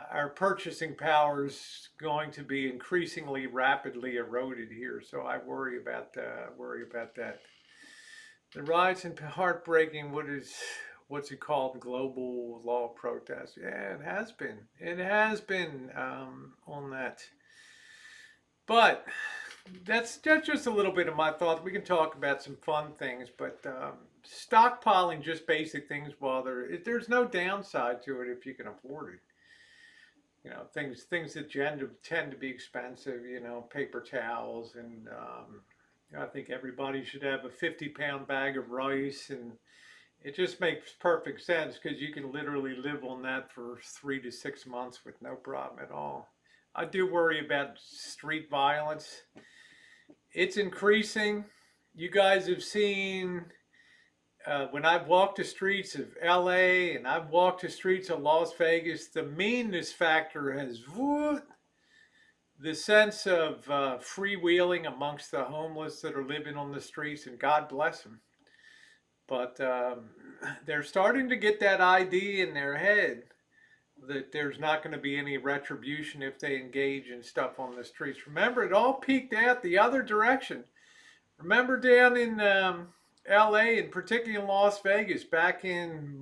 our purchasing power is going to be increasingly rapidly eroded here. So I worry about that. The rise in heartbreaking, what's it called, global law protest. Yeah, it has been. It has been on that. But that's just a little bit of my thoughts. We can talk about some fun things, but stockpiling just basic things while there's no downside to it if you can afford it. You know, things that tend to be expensive. You know, paper towels and I think everybody should have a 50-pound bag of rice, and it just makes perfect sense because you can literally live on that for 3 to 6 months with no problem at all. I do worry about street violence. It's increasing. You guys have seen when I've walked the streets of LA and I've walked the streets of Las Vegas, the meanness factor has whoop, the sense of freewheeling amongst the homeless that are living on the streets, and God bless them. But they're starting to get that idea in their head that there's not going to be any retribution if they engage in stuff on the streets. Remember, it all peaked out the other direction. Remember down in LA and particularly in Las Vegas back in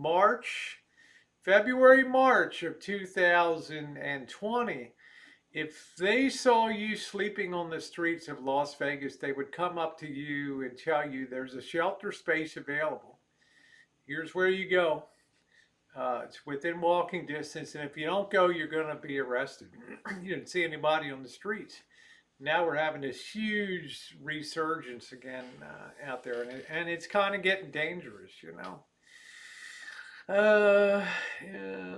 February, March of 2020, if they saw you sleeping on the streets of Las Vegas, they would come up to you and tell you there's a shelter space available. Here's where you go. It's within walking distance, and if you don't go, you're going to be arrested. You didn't see anybody on the streets. Now we're having this huge resurgence again out there, and it's kind of getting dangerous, you know. Yeah,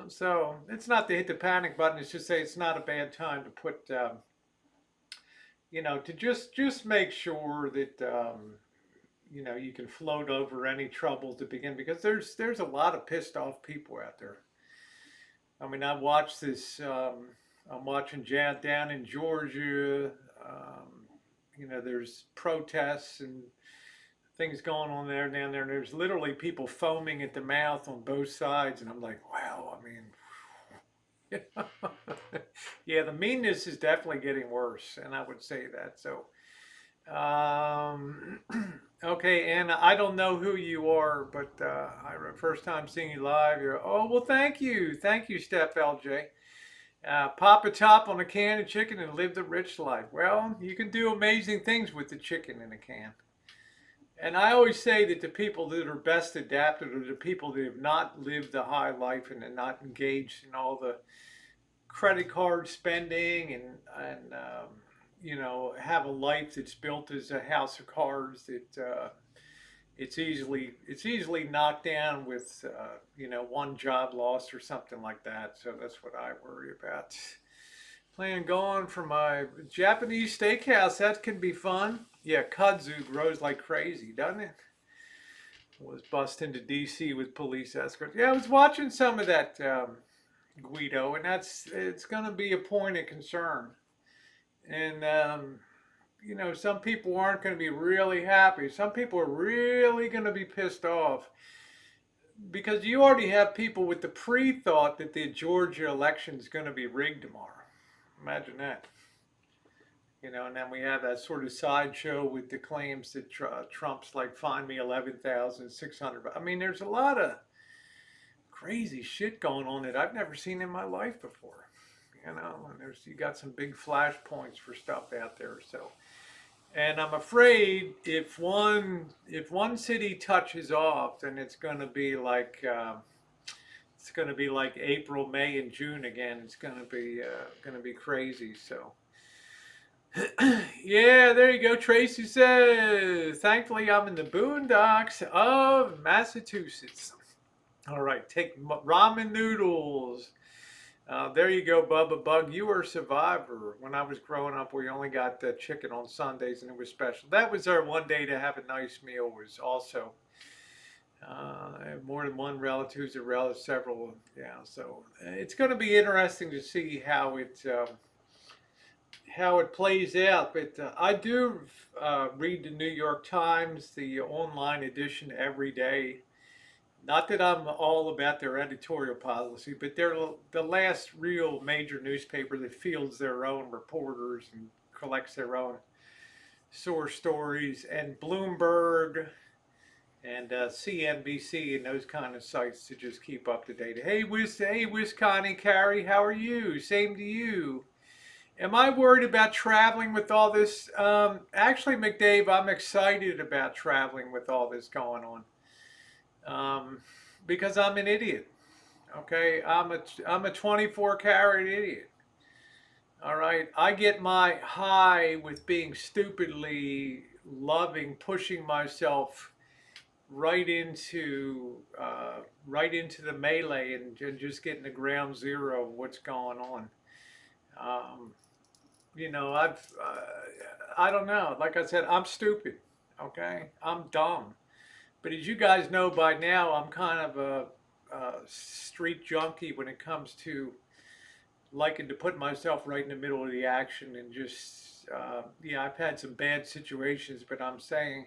so it's not to hit the panic button. It's just say it's not a bad time to put, you know, to just make sure that you know you can float over any trouble to begin, because there's a lot of pissed off people out there. I mean, I watched this. I'm watching down in Georgia. You know, there's protests and things going on down there. And there's literally people foaming at the mouth on both sides, and I'm like, wow. I mean, yeah, the meanness is definitely getting worse, and I would say that. So, okay, Anna, I don't know who you are, but first time seeing you live. Oh, well, thank you, Steph LJ. Pop a top on a can of chicken and live the rich life. Well, you can do amazing things with the chicken in a can. And I always say that the people that are best adapted are the people that have not lived the high life and are not engaged in all the credit card spending and you know, have a life that's built as a house of cards that it's easily knocked down with you know, one job loss or something like that. So that's what I worry about. Plan on going for my Japanese steakhouse. That can be fun. Yeah, kudzu grows like crazy, doesn't it? Was bust into DC with police escorts. Yeah, I was watching some of that, Guido, and it's going to be a point of concern. And you know, some people aren't going to be really happy. Some people are really going to be pissed off because you already have people with the pre-thought that the Georgia election is going to be rigged tomorrow. Imagine that. You know, and then we have that sort of sideshow with the claims that Trump's like, find me 11,600. I mean, there's a lot of crazy shit going on that I've never seen in my life before. You know, and you got some big flashpoints for stuff out there. So And I'm afraid if one city touches off, then it's going to be like April, May, and June again. It's going to be crazy. So yeah, there you go. Tracy says, thankfully I'm in the boondocks of Massachusetts. All right, take ramen noodles. There you go, Bubba Bug. You were a survivor. When I was growing up, we only got chicken on Sundays, and it was special. That was our one day to have a nice meal. Was also more than one relatives or relatives, several. Yeah, so it's going to be interesting to see how it plays out. But I do read the New York Times, the online edition, every day. Not that I'm all about their editorial policy, but they're the last real major newspaper that fields their own reporters and collects their own source stories. And Bloomberg and CNBC and those kind of sites to just keep up to date. Hey, Wisconsin Carrie, how are you? Same to you. Am I worried about traveling with all this? Actually, McDave, I'm excited about traveling with all this going on. Because I'm an idiot. Okay, I'm a 24 carat idiot. All right, I get my high with being stupidly loving, pushing myself right into the melee and just getting the ground zero of what's going on. Um, I don't know. Like I said, I'm stupid. Okay, I'm dumb. But as you guys know by now, I'm kind of a street junkie when it comes to liking to put myself right in the middle of the action and just, yeah, I've had some bad situations, but I'm saying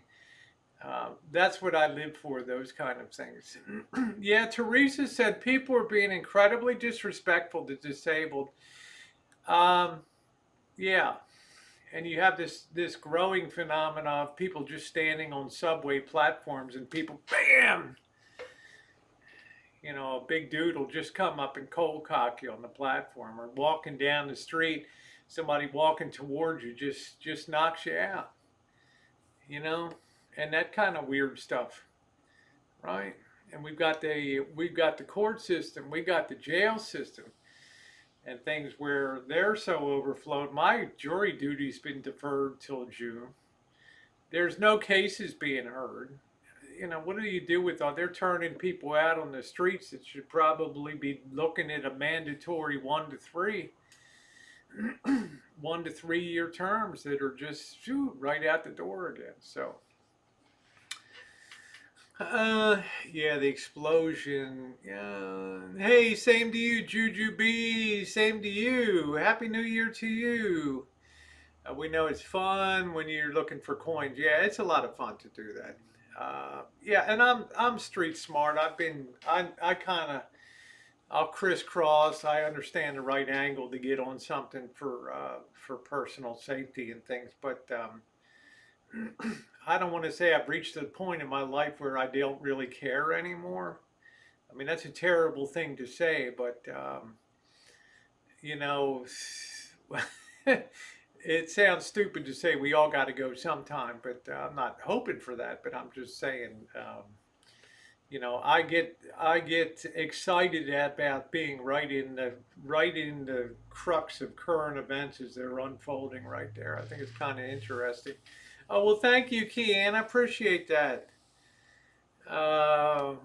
that's what I live for, those kind of things. Yeah, Teresa said people are being incredibly disrespectful to disabled. Um, yeah, and you have this growing phenomena of people just standing on subway platforms and people, bam, a big dude will just come up and cold cock you on the platform, or walking down the street, somebody walking towards you just knocks you out, you know, and that kind of weird stuff, right? And we've got the court system, we got the jail system, and things where they're so overflowed. My jury duty's been deferred till June. There's no cases being heard. What do you do with all? They're turning people out on the streets that should probably be looking at a mandatory 1 to 3, 1 to 3 year terms that are just right out the door again. So, yeah, the explosion. Hey, same to you, Juju B. Same to you. Happy New Year to you. We know it's fun when you're looking for coins. Yeah, it's a lot of fun to do that. Yeah, and I'm street smart. I kind of I'll crisscross. I understand the right angle to get on something for personal safety and things, but I don't want to say I've reached a point in my life where I don't really care anymore. I mean, that's a terrible thing to say, but you know, it sounds stupid to say we all got to go sometime, but I'm not hoping for that. But I'm just saying, I get excited about being right in the crux of current events as they're unfolding right there. I think it's kind of interesting. Oh well, thank you, Kian. I appreciate that. Uh,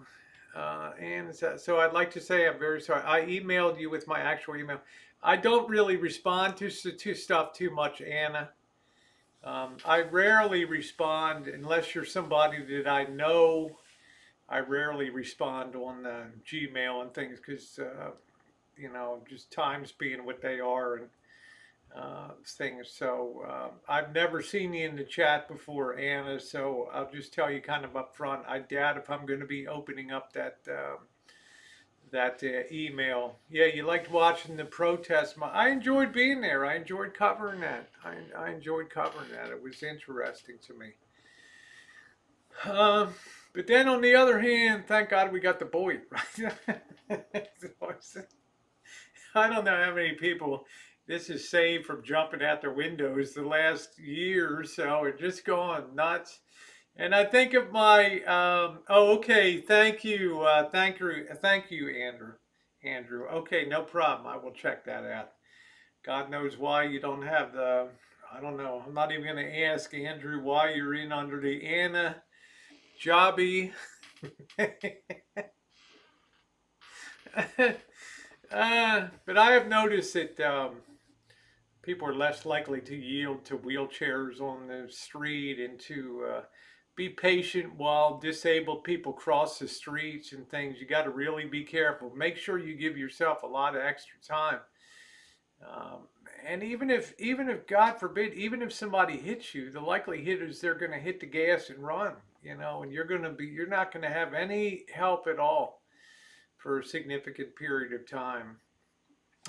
and so I'd like to say I'm very sorry. I emailed you with my actual email. I don't really respond to stuff too much, Anna. I rarely respond unless you're somebody that I know. I rarely respond on the Gmail and things because just times being what they are and things. So I've never seen you in the chat before, Anna. So I'll just tell you kind of up front. I doubt if I'm going to be opening up that email. Yeah, you liked watching the protest. I enjoyed being there. I enjoyed covering that. I enjoyed covering that. It was interesting to me. But then on the other hand, thank God we got the boy, right? I don't know how many people this is saved from jumping out the windows the last year or so and just going nuts. And I think of my, oh, okay, thank you, Andrew. Andrew, okay, no problem. I will check that out. God knows why you don't have the, I don't know. I'm not even going to ask Andrew why you're in under the Anna Jobby. But I have noticed that people are less likely to yield to wheelchairs on the street and to be patient while disabled people cross the streets and things. You got to really be careful. Make sure you give yourself a lot of extra time. Um, and even if God forbid, even if somebody hits you, the likelihood is they're going to hit the gas and run. And you're not going to have any help at all for a significant period of time.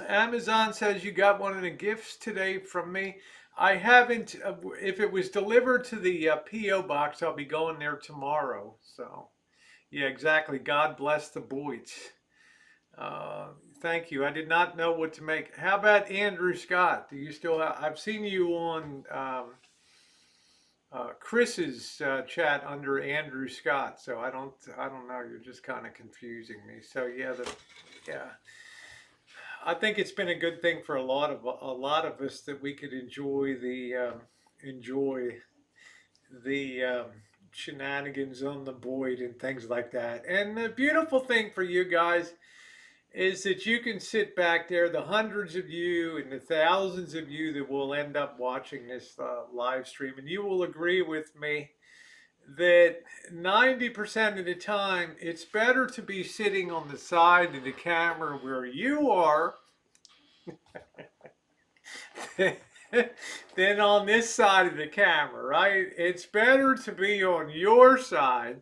Amazon says you got one of the gifts today from me. I haven't. If it was delivered to the P.O. box, I'll be going there tomorrow. So, yeah, exactly. God bless the Boyds. Uh, Thank you. I did not know what to make. How about Andrew Scott? Do you still have? I've seen you on Chris's chat under Andrew Scott. So I don't know. You're just kind of confusing me. So yeah. I think it's been a good thing for a lot of us that we could enjoy the shenanigans on the Boyd and things like that. And the beautiful thing for you guys is that you can sit back there, the hundreds of you and the thousands of you that will end up watching this live stream, and you will agree with me that 90% of the time it's better to be sitting on the side of the camera where you are than on this side of the camera, right? It's better to be on your side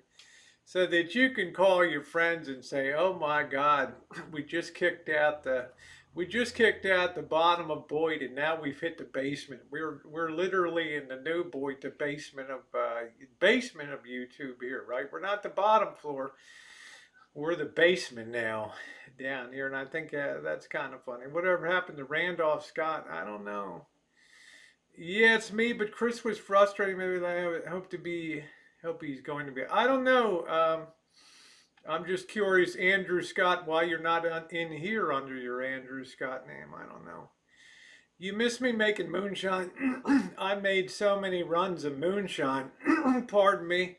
so that you can call your friends and say, "Oh my God, we just kicked out the bottom of Boyd, and now we've hit the basement. We're literally in the new Boyd, the basement of YouTube here, right? We're not the bottom floor. We're the basement now down here." And I think that's kind of funny. Whatever happened to Randolph Scott? I don't know. Yeah, it's me, but Chris was frustrating. Maybe I hope he's going to be. I don't know. I'm just curious, Andrew Scott, why you're not in here under your Andrew Scott name. I don't know. You miss me making moonshine. I made so many runs of moonshine, pardon me,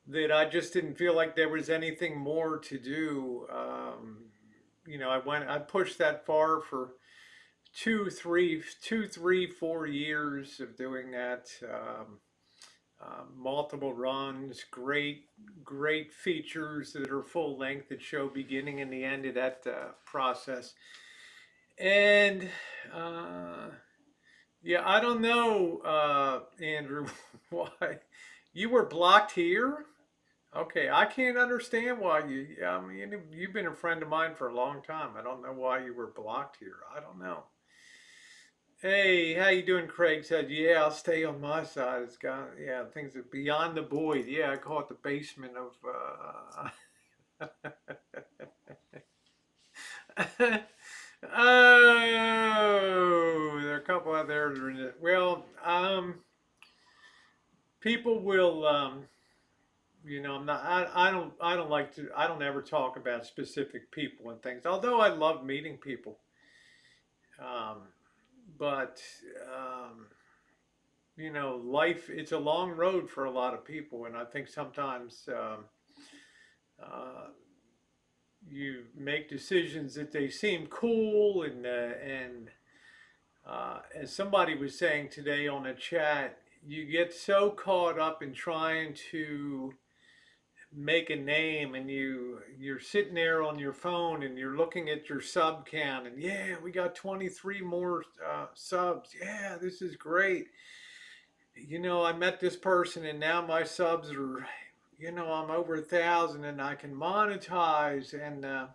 that I just didn't feel like there was anything more to do. I pushed that far for 4 years of doing that. Multiple runs, great features that are full length that show beginning and the end of that process. And yeah, I don't know, Andrew, why you were blocked here. Okay, I can't understand why you. Yeah, I mean, you've been a friend of mine for a long time. I don't know why you were blocked here. I don't know. Hey, how you doing? Craig said, "Yeah, I'll stay on my side. It's got, yeah, things are beyond the Boyd. Yeah, I call it the basement of." Oh, there are a couple out there. Well, people will. I'm not. I don't like to. I don't ever talk about specific people and things. Although I love meeting people. Um, but um, life, it's a long road for a lot of people. And I think sometimes uh, you make decisions that they seem cool. And as somebody was saying today on a chat, you get so caught up in trying to make a name, and you're sitting there on your phone and you're looking at your sub count, and yeah, we got 23 more subs. Yeah, this is great. I met this person and now my subs are, I'm over 1,000 and I can monetize. And uh,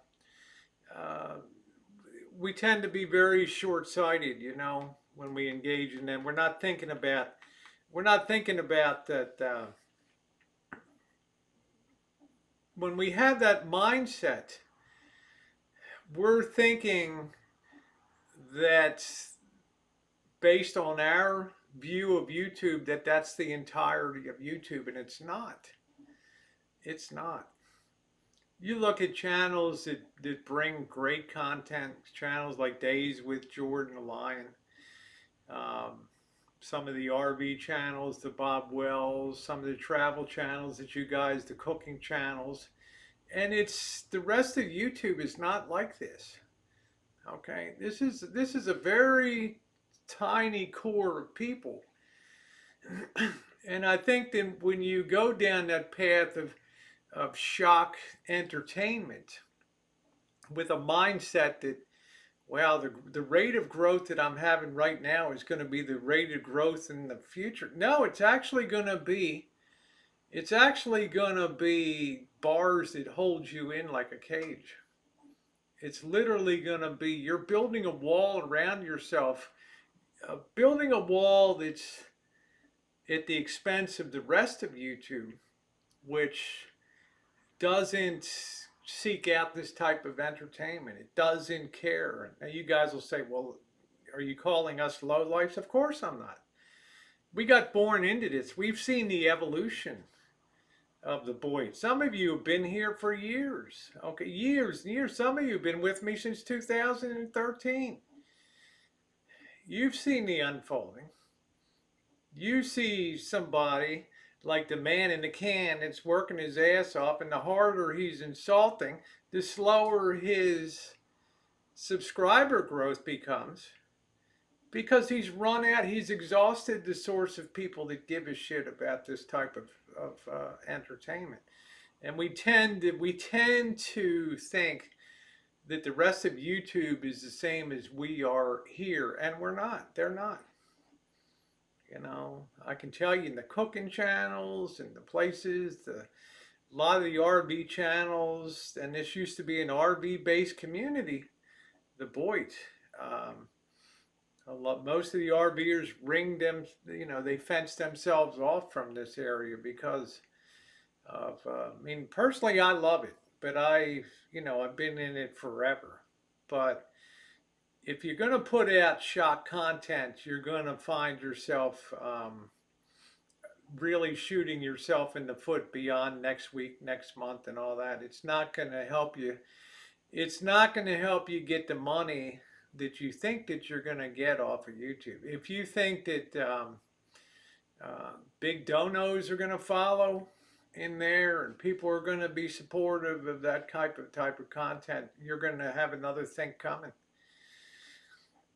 we tend to be very short-sighted, when we engage in them. We're not thinking about that. When we have that mindset, we're thinking that based on our view of YouTube that that's the entirety of YouTube, and it's not. It's not. You look at channels that bring great content, channels like Days with Jordan the Lion, um, some of the RV channels, the Bob Wells, some of the travel channels that you guys, the cooking channels, and it's the rest of YouTube is not like this. Okay, this is a very tiny core of people, and I think that when you go down that path of shock entertainment with a mindset that wow, the rate of growth that I'm having right now is going to be the rate of growth in the future. No, it's actually going to be bars that hold you in like a cage. It's literally going to be you're building a wall around yourself, building a wall that's at the expense of the rest of YouTube, which doesn't seek out this type of entertainment. It doesn't care. Now you guys will say, well, are you calling us lowlifes? Of course I'm not. We got born into this. We've seen the evolution of the boy. Some of you have been here for years. Okay, years and years. Some of you have been with me since 2013. You've seen the unfolding. You see somebody like the man in the can that's working his ass off, and the harder he's insulting, the slower his subscriber growth becomes because he's exhausted the source of people that give a shit about this type of entertainment. And we tend to think that the rest of YouTube is the same as we are here, and we're not. They're not. You know, I can tell you in the cooking channels and the places, a lot of the RV channels, and this used to be an RV based community, the Boyd. Um, most of the RVers they fence themselves off from this area because I mean, personally, I love it, but I've been in it forever. But if you're going to put out shock content, you're going to find yourself really shooting yourself in the foot beyond next week, next month, and all that. It's not going to help you. It's not going to help you get the money that you think that you're going to get off of YouTube. If you think that big donos are going to follow in there and people are going to be supportive of that type of content, you're going to have another thing coming.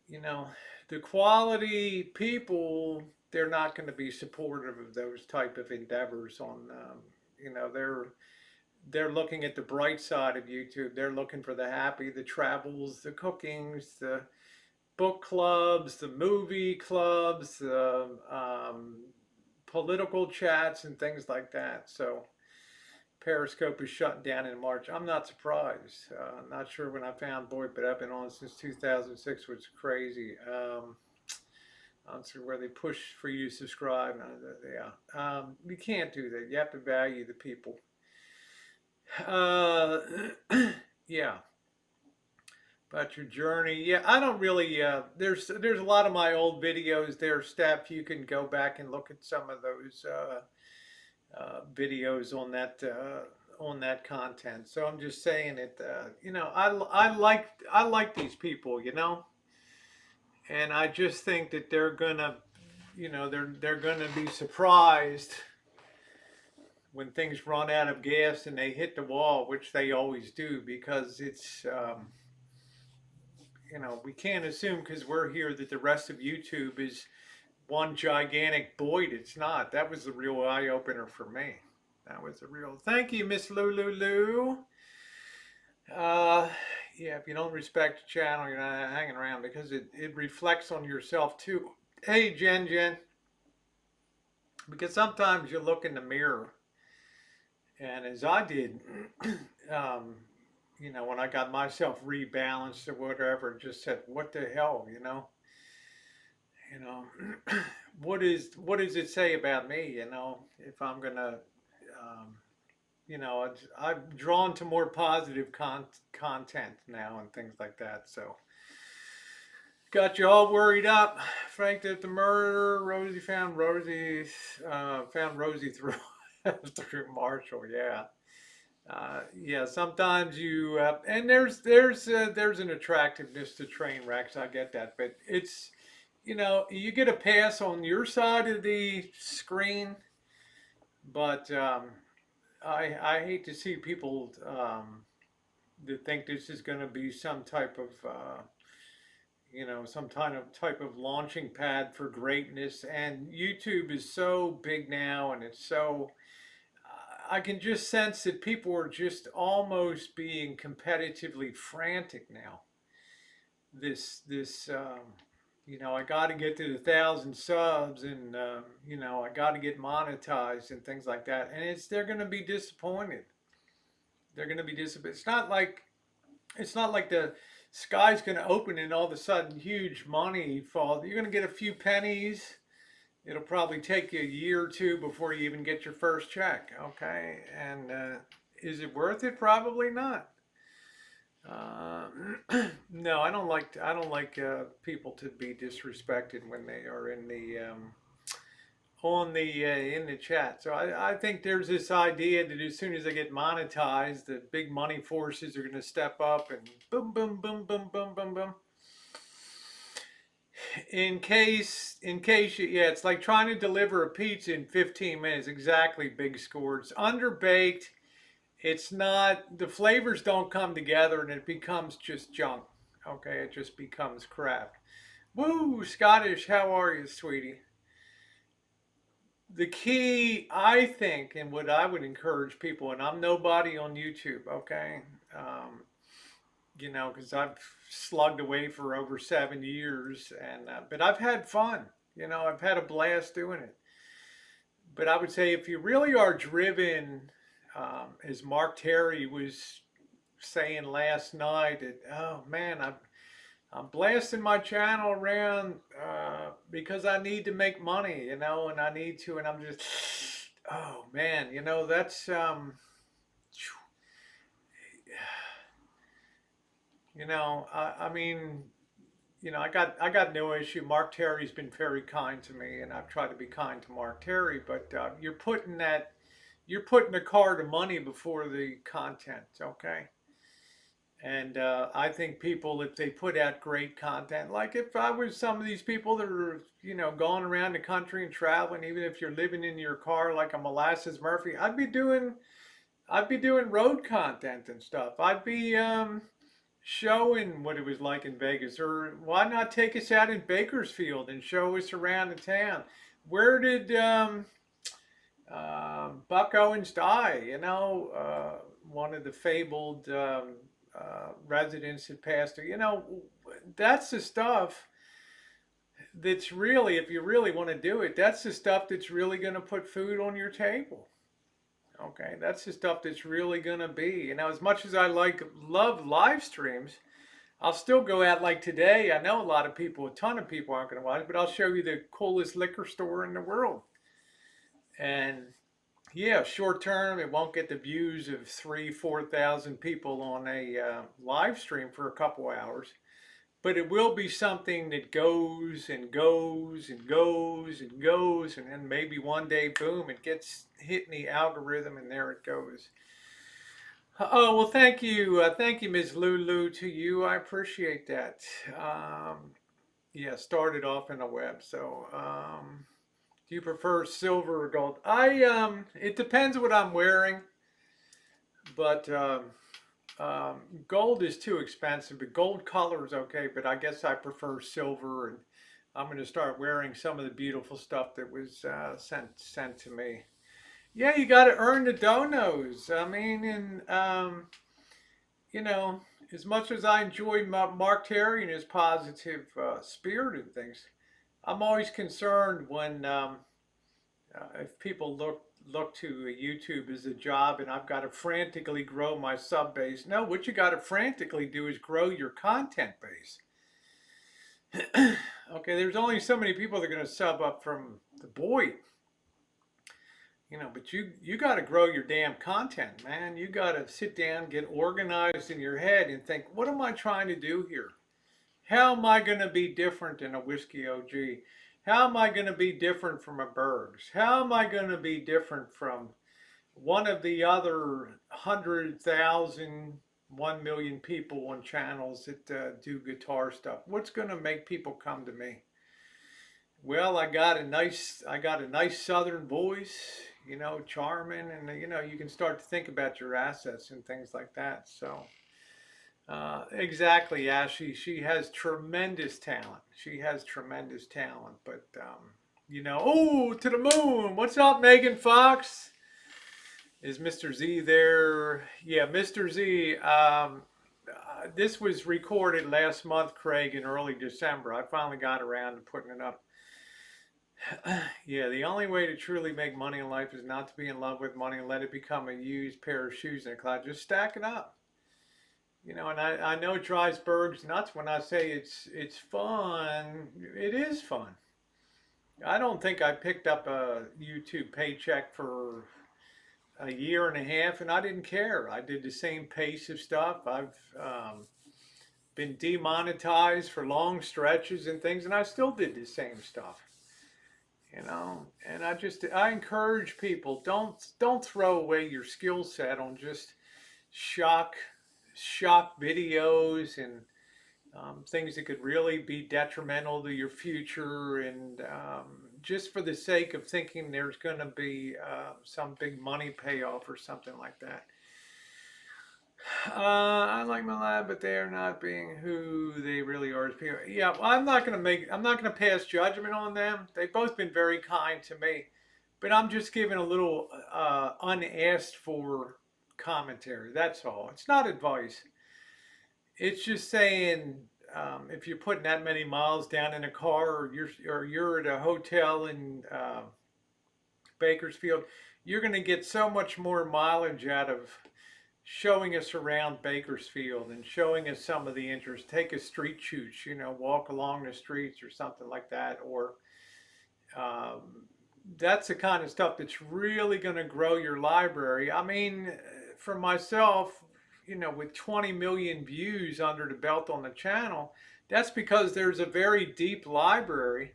You know, the quality people, they're not going to be supportive of those type of endeavors on they're looking at the bright side of YouTube. They're looking for the happy, the travels, the cookings, the book clubs, the movie clubs, the political chats and things like that. So Periscope is shutting down in March. I'm not surprised. I'm not sure when I found Boyd, but I've been on since 2006, which is crazy. I'm sure where they push for you to subscribe. You can't do that. You have to value the people. Yeah. About your journey. Yeah, I don't really. There's a lot of my old videos there, Steph. You can go back and look at some of those videos on that content. So I'm just saying it. I like these people, and I just think that they're gonna, they're gonna be surprised when things run out of gas and they hit the wall, which they always do, because it's we can't assume because we're here that the rest of YouTube is one gigantic Boyd. It's not. That was the real eye opener for me. That was the real. Thank you, Miss Lulu. Yeah, if you don't respect the channel, you're not hanging around because it reflects on yourself too. Hey, Jen. Because sometimes you look in the mirror, and as I did, when I got myself rebalanced or whatever, just said, "What the hell," you know what does it say about me, if I'm gonna I'm drawn to more positive content now and things like that. So Got you all worried up. Frank did the murder. Rosie found Rosie through through Marshall. Yeah. Yeah, sometimes you and there's an attractiveness to train wrecks. I get that, but it's you get a pass on your side of the screen, but I hate to see people that think this is going to be some type of some kind of type of launching pad for greatness. And YouTube is so big now, and it's so I can just sense that people are just almost being competitively frantic now. I got to get to the 1,000 subs, and I got to get monetized and things like that. And they're going to be disappointed. They're going to be disappointed. It's not like the sky's going to open and all of a sudden huge money falls. You're going to get a few pennies. It'll probably take you a year or two before you even get your first check. Okay, and is it worth it? Probably not. Uh, no, I don't like people to be disrespected when they are in the on the in the chat. So I think there's this idea that as soon as they get monetized, the big money forces are going to step up and boom, boom, boom, boom, boom, boom, boom. In case yeah, it's like trying to deliver a pizza in 15 minutes. Exactly, Big Score. It's underbaked. It's not, the flavors don't come together and it becomes just junk. Okay, it just becomes crap. Woo, Scottish, how are you, sweetie? The key, I think, and what I would encourage people, and I'm nobody on YouTube, okay? Um, because I've slugged away for over 7 years, and but I've had fun. I've had a blast doing it. But I would say if you really are driven, as Mark Terry was saying last night, that oh man, I'm blasting my channel around because I need to make money, and I need to, and I'm just, oh man, that's I mean, I got no issue. Mark Terry's been very kind to me, and I've tried to be kind to Mark Terry. But you're putting the car to money before the content, okay? And I think people, if they put out great content, like if I was some of these people that are, going around the country and traveling, even if you're living in your car like a Molasses Murphy, I'd be doing road content and stuff. I'd be showing what it was like in Vegas, or why not take us out in Bakersfield and show us around the town? Where did Buck Owens die? One of the fabled residents that passed. That's the stuff that's really, if you really want to do it, that's the stuff that's really going to put food on your table. Okay, that's the stuff that's really going to be. As much as I love live streams, I'll still go out like today. I know a ton of people aren't going to watch, but I'll show you the coolest liquor store in the world. And yeah, short term, it won't get the views of 4,000 people on a live stream for a couple hours, but it will be something that goes and goes and goes and goes, and then maybe one day, boom, it gets hit in the algorithm, and there it goes. Oh, well, thank you, Ms. Lulu. To you, I appreciate that. Yeah, started off in the web, so do you prefer silver or gold? It depends what I'm wearing, but gold is too expensive. But gold color is okay, but I guess I prefer silver, and I'm going to start wearing some of the beautiful stuff that was sent to me. Yeah, you got to earn the donos. I mean, and you know, as much as I enjoy Mark Terry and his positive spirit and things, I'm always concerned when if people look to YouTube as a job, and I've got to frantically grow my sub base. No, what you got to frantically do is grow your content base. Okay, there's only so many people that are going to sub up from the boy. But you got to grow your damn content, man. You got to sit down, get organized in your head, and think, what am I trying to do here? How am I going to be different than a whiskey OG? How am I going to be different from a Bergs? How am I going to be different from one of the other 100,000, 1 million people on channels that do guitar stuff? What's going to make people come to me? Well, I got a nice Southern voice, you know, charming, and you know, you can start to think about your assets and things like that. So, exactly, Ashley. She has tremendous talent. She has tremendous talent, but you know, oh, to the moon. What's up, Megan Fox? Is Mr. Z there? Yeah, Mr. Z. This was recorded last month, Craig, in early December. I finally got around to putting it up. Yeah, the only way to truly make money in life is not to be in love with money and let it become a used pair of shoes in a closet. Just stack it up. You know, and I know it drives Bergs nuts when I say it's fun. It is fun. I don't think I picked up a YouTube paycheck for a year and a half, and I didn't care. I did the same pace of stuff. I've been demonetized for long stretches and things, and I still did the same stuff. You know, and I encourage people, don't throw away your skill set on just shock shock videos and things that could really be detrimental to your future, and just for the sake of thinking there's going to be some big money payoff or something like that. I like my lab, but they are not being who they really are as people. Yeah, well, I'm not going to pass judgment on them. They've both been very kind to me, but I'm just giving a little unasked for commentary. That's all. It's not advice. It's just saying if you're putting that many miles down in a car, or you're at a hotel in Bakersfield, you're going to get so much more mileage out of showing us around Bakersfield and showing us some of the interest. Take a street shoot, you know, walk along the streets or something like that, or that's the kind of stuff that's really going to grow your library. I mean, for myself, you know, with 20 million views under the belt on the channel, that's because there's a very deep library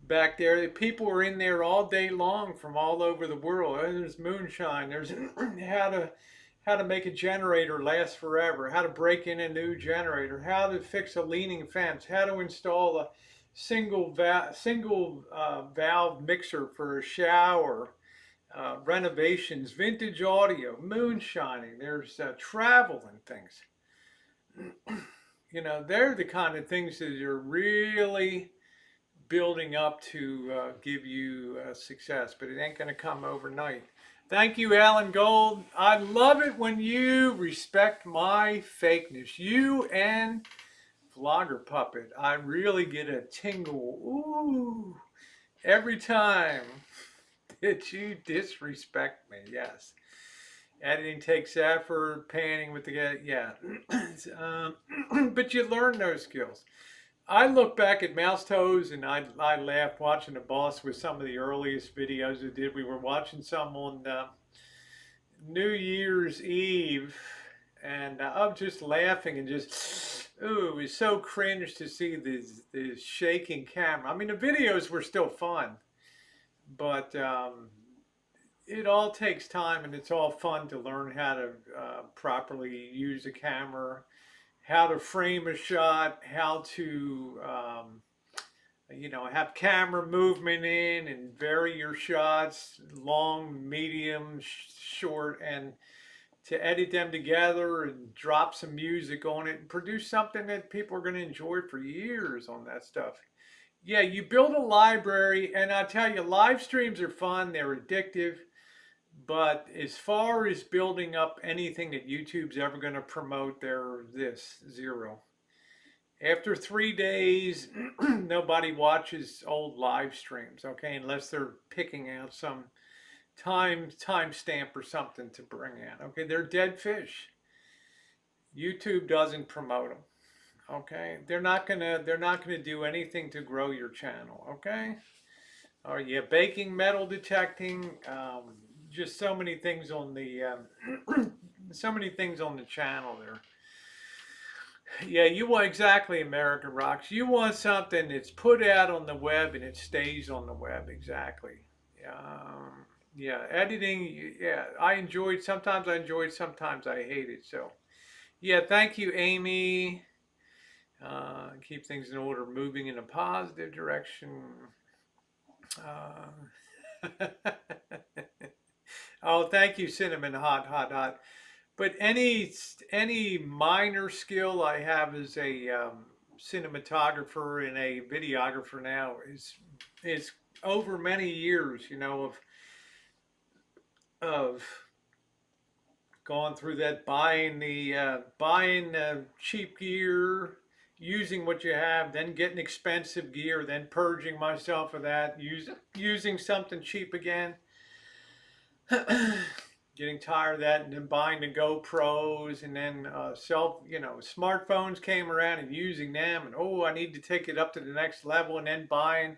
back there. People are in there all day long from all over the world. There's moonshine. There's how to make a generator last forever, how to break in a new generator, how to fix a leaning fence, how to install a single valve mixer for a shower, renovations, vintage audio, moonshining. There's travel and things. You know, they're the kind of things that are really building up to give you success, but it ain't going to come overnight. Thank you, Alan Gold. I love it when you respect my fakeness. You and Vlogger Puppet. I really get a tingle, ooh, every time that you disrespect me. Yes. Editing takes effort, panning with the guy, yeah. But you learn those skills. I look back at Mouse Toes and I laughed watching the boss with some of the earliest videos we did. We were watching some on New Year's Eve, and I'm just laughing and just, ooh, it was so cringe to see this shaking camera. I mean, the videos were still fun, but it all takes time, and it's all fun to learn how to properly use a camera, how to frame a shot, how to you know, have camera movement in and vary your shots, long, medium, short, and to edit them together and drop some music on it and produce something that people are going to enjoy for years on that stuff. Yeah, you build a library, and I tell you, live streams are fun, they're addictive, but as far as building up anything that YouTube's ever going to promote, they're this zero. After 3 days, nobody watches old live streams, okay, unless they're picking out some timestamp or something to bring in. Okay, they're dead fish. YouTube doesn't promote them. Okay, they're not gonna do anything to grow your channel. Okay, or yeah, baking, metal detecting, just so many things on the so many things on the channel there. Yeah, you want exactly American Rocks. You want something that's put out on the web and it stays on the web. Exactly. Um, yeah, editing. Yeah, I enjoyed. Sometimes I enjoyed. Sometimes I hated. So yeah, thank you, Amy. Keep things in order, moving in a positive direction. Uh, oh, thank you, Cinnamon Hot, hot, hot. But any minor skill I have as a cinematographer and a videographer now is over many years, of going through that, buying cheap gear, using what you have, then getting expensive gear, then purging myself of that, using something cheap again, getting tired of that, and then buying the GoPros, and then smartphones came around and using them, and oh, I need to take it up to the next level, and then buying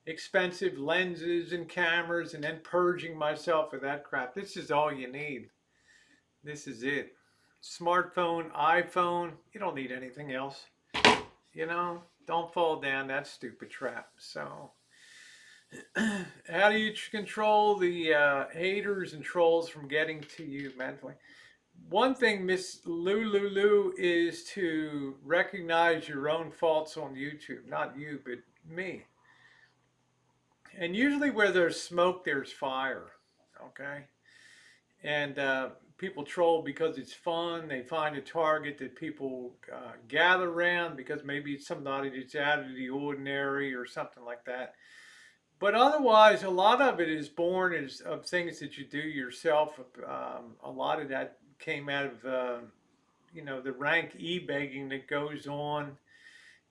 expensive lenses and cameras, and then purging myself of that crap. This is all you need. This is it. Smartphone, iPhone, you don't need anything else. Don't fall down that stupid trap. So, how do you control the haters and trolls from getting to you mentally? One thing, Miss Lulu, is to recognize your own faults on YouTube. Not you, but me. And usually, where there's smoke, there's fire. Okay? And people troll because it's fun. They find a target that people gather around because maybe it's somebody that's out of the ordinary or something like that. But otherwise, a lot of it is born of things that you do yourself. A lot of that came out of the rank e-begging that goes on.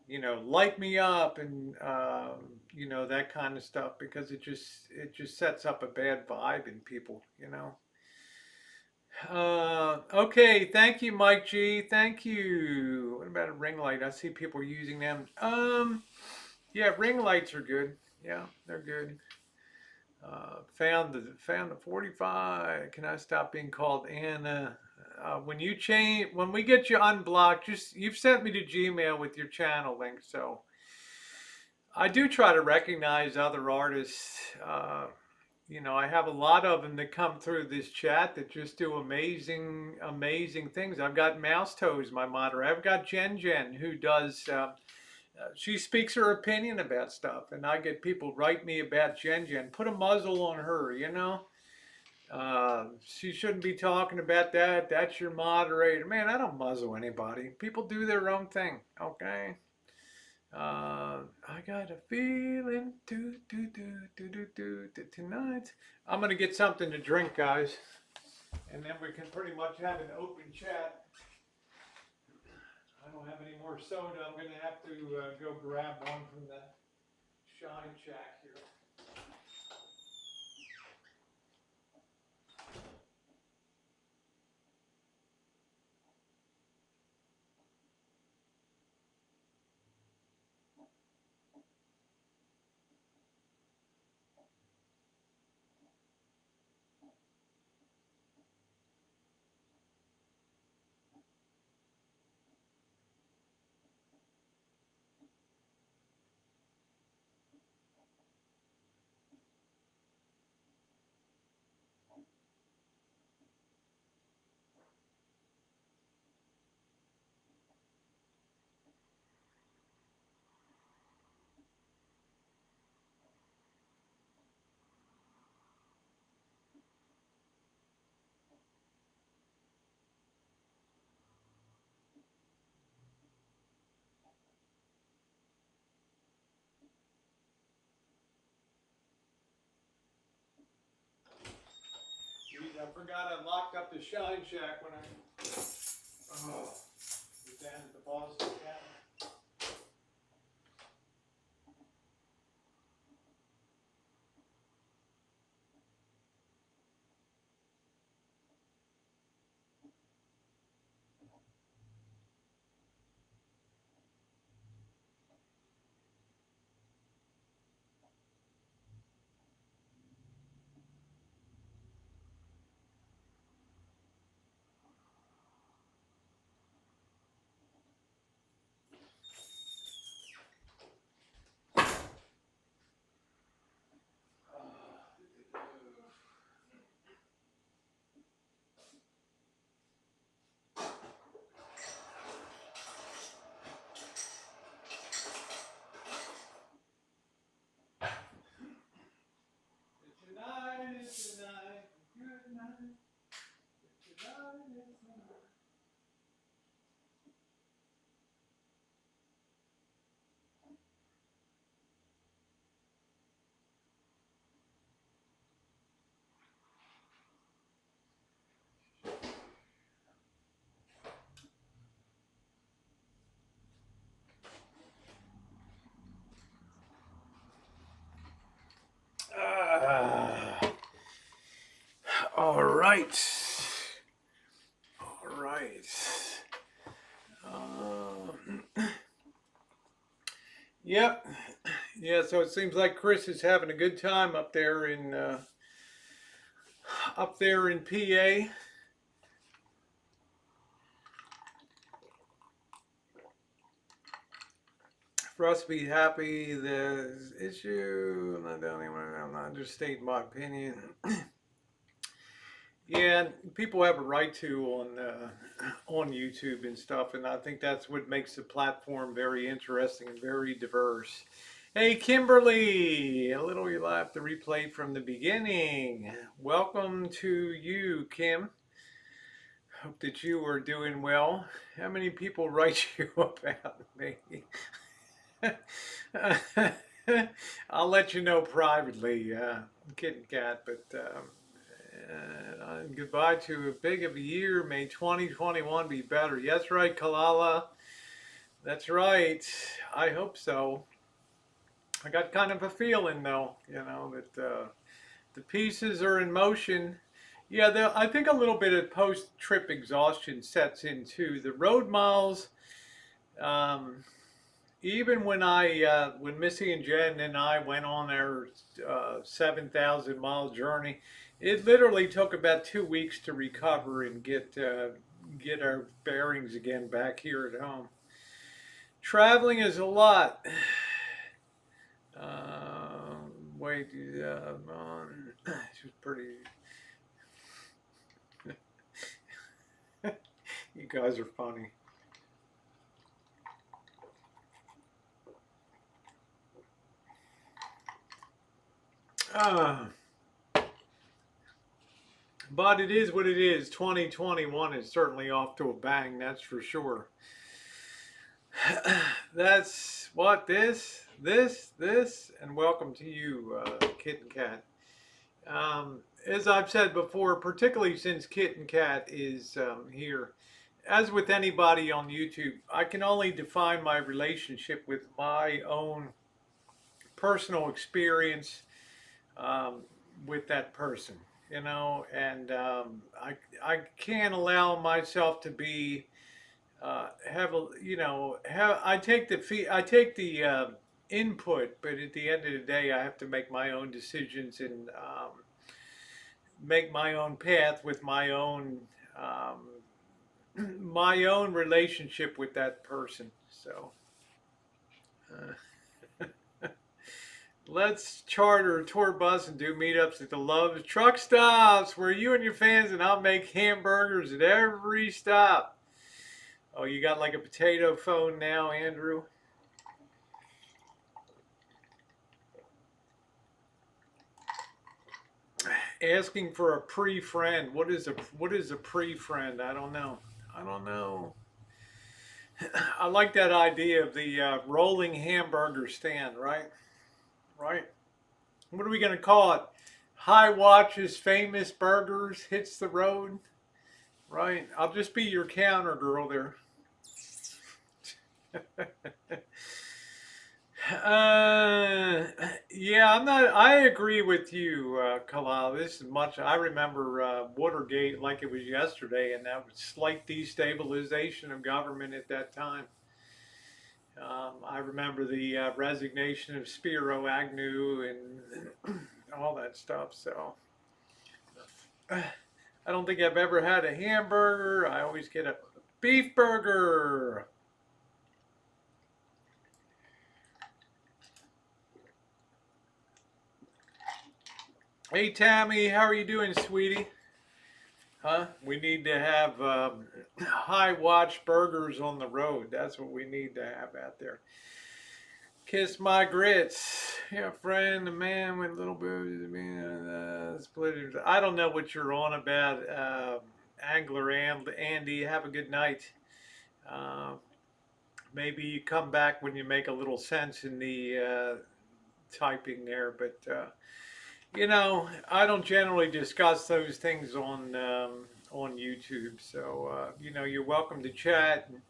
Light me up, and that kind of stuff, because it just sets up a bad vibe in people. Okay, thank you, Mike G. Thank you. What about a ring light? I see people using them. Yeah, ring lights are good. Yeah, they're good. Found the 45. Can I stop being called Anna? When we get you unblocked, you've sent me to Gmail with your channel link, so I do try to recognize other artists. I have a lot of them that come through this chat that just do amazing, amazing things. I've got Mouse Toes, my moderator. I've got Jen, who does. She speaks her opinion about stuff, and I get people write me about Jen. Put a muzzle on her, She shouldn't be talking about that. That's your moderator. Man, I don't muzzle anybody. People do their own thing, okay? I got a feeling tonight. I'm gonna get something to drink, guys, and then we can pretty much have an open chat. I don't have any more soda. I'm gonna have to go grab one from the Shine Shack here. Geez, I forgot I locked up the Shine Shack when I was down at the Boston County. right. All right. Yep. Yeah, so it seems like Chris is having a good time up there in PA. For us to be happy, the issue, I'm not understating my opinion. Yeah, people have a right to on YouTube and stuff, and I think that's what makes the platform very interesting and very diverse. Hey, Kimberly, a little you'll have to replay from the beginning. Welcome to you, Kim. Hope that you are doing well. How many people write you about me? I'll let you know privately, Kitten Cat, but goodbye to a big of a year. May 2021 be better. Yes, right, Kalala. That's right. I hope so. I got kind of a feeling, though, that the pieces are in motion. Yeah, I think a little bit of post-trip exhaustion sets in too. The road miles, um, even when Missy and Jen and I went on our 7,000 mile journey, it literally took about 2 weeks to recover and get our bearings again back here at home. Traveling is a lot. Wait, she was pretty. You guys are funny. Uh, but it is what it is. 2021 is certainly off to a bang, that's for sure. That's what this, and welcome to you, Kitten Cat. As I've said before, particularly since Kitten Cat is here, as with anybody on YouTube, I can only define my relationship with my own personal experience um, with that person, and I can't allow myself to be have a have I take the input, but at the end of the day, I have to make my own decisions and make my own path with um, my own relationship with that person. So. Let's charter a tour bus and do meetups at the Love's truck stops where you and your fans and I'll make hamburgers at every stop. Oh, you got like a potato phone now, Andrew? Asking for a pre-friend. What is a pre-friend? I don't know. I don't know. I like that idea of the rolling hamburger stand, right? Right. What are we gonna call it? High Watch's famous burgers hits the road. Right. I'll just be your counter girl there. Yeah, I'm not. I agree with you, Kalal. This is much. I remember Watergate like it was yesterday, and that was slight destabilization of government at that time. I remember the resignation of Spiro Agnew and all that stuff. So I don't think I've ever had a hamburger. I always get a beef burger. Hey Tammy, how are you doing, sweetie? Huh? We need to have high watch burgers on the road. That's what we need to have out there. Kiss my grits. Yeah, friend, a man with little boobs. Split. I don't know what you're on about, Angler and Andy. Have a good night. Uh, Maybe you come back when you make a little sense in the typing there, but. I don't generally discuss those things on YouTube. So you're welcome to chat and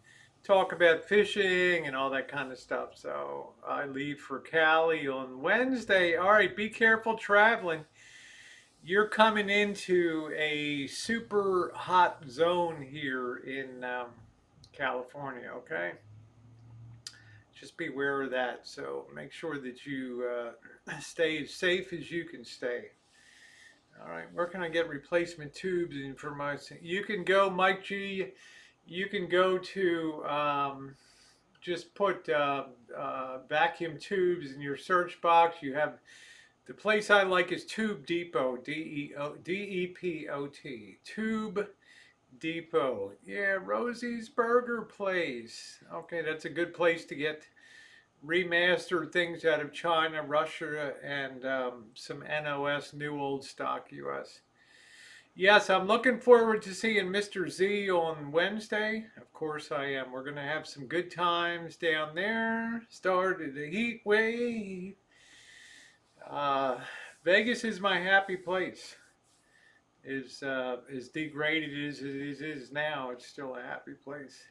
talk about fishing and all that kind of stuff. So I leave for Cali on Wednesday. All right, be careful traveling. you're coming into a super hot zone here in California, okay? Just be aware of that. So make sure that you stay as safe as you can stay. All right, where can I get replacement tubes in for my? You can go, Mike G. You can go to just put vacuum tubes in your search box. You have the place I like is Tube Depot, Depot, Tube Depot. Yeah, Rosie's Burger Place. Okay, that's a good place to get remastered things out of China, Russia, and some NOS, New Old Stock US. Yes, I'm looking forward to seeing Mr. Z on Wednesday. Of course I am. We're going to have some good times down there. Started the heat wave. Uh, Vegas is my happy place. As degraded as it is now, it's still a happy place.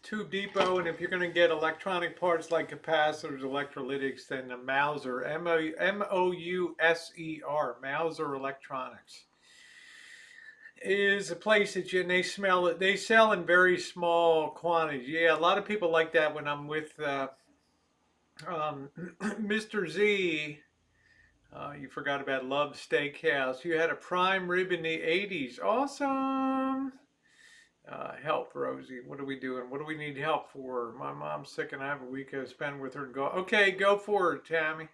Tube Depot, and if you're going to get electronic parts like capacitors, electrolytics, then the Mouser, Mouser, Mouser Electronics, is a place that you, and they smell it. They sell in very small quantities. Yeah, a lot of people like that when I'm with Mr. Z. You forgot about Love Steakhouse. You had a prime rib in the 80s. Awesome. Help, Rosie. What are we doing? What do we need help for? My mom's sick and I have a week to spend with her. Go. Okay, go for it, Tammy.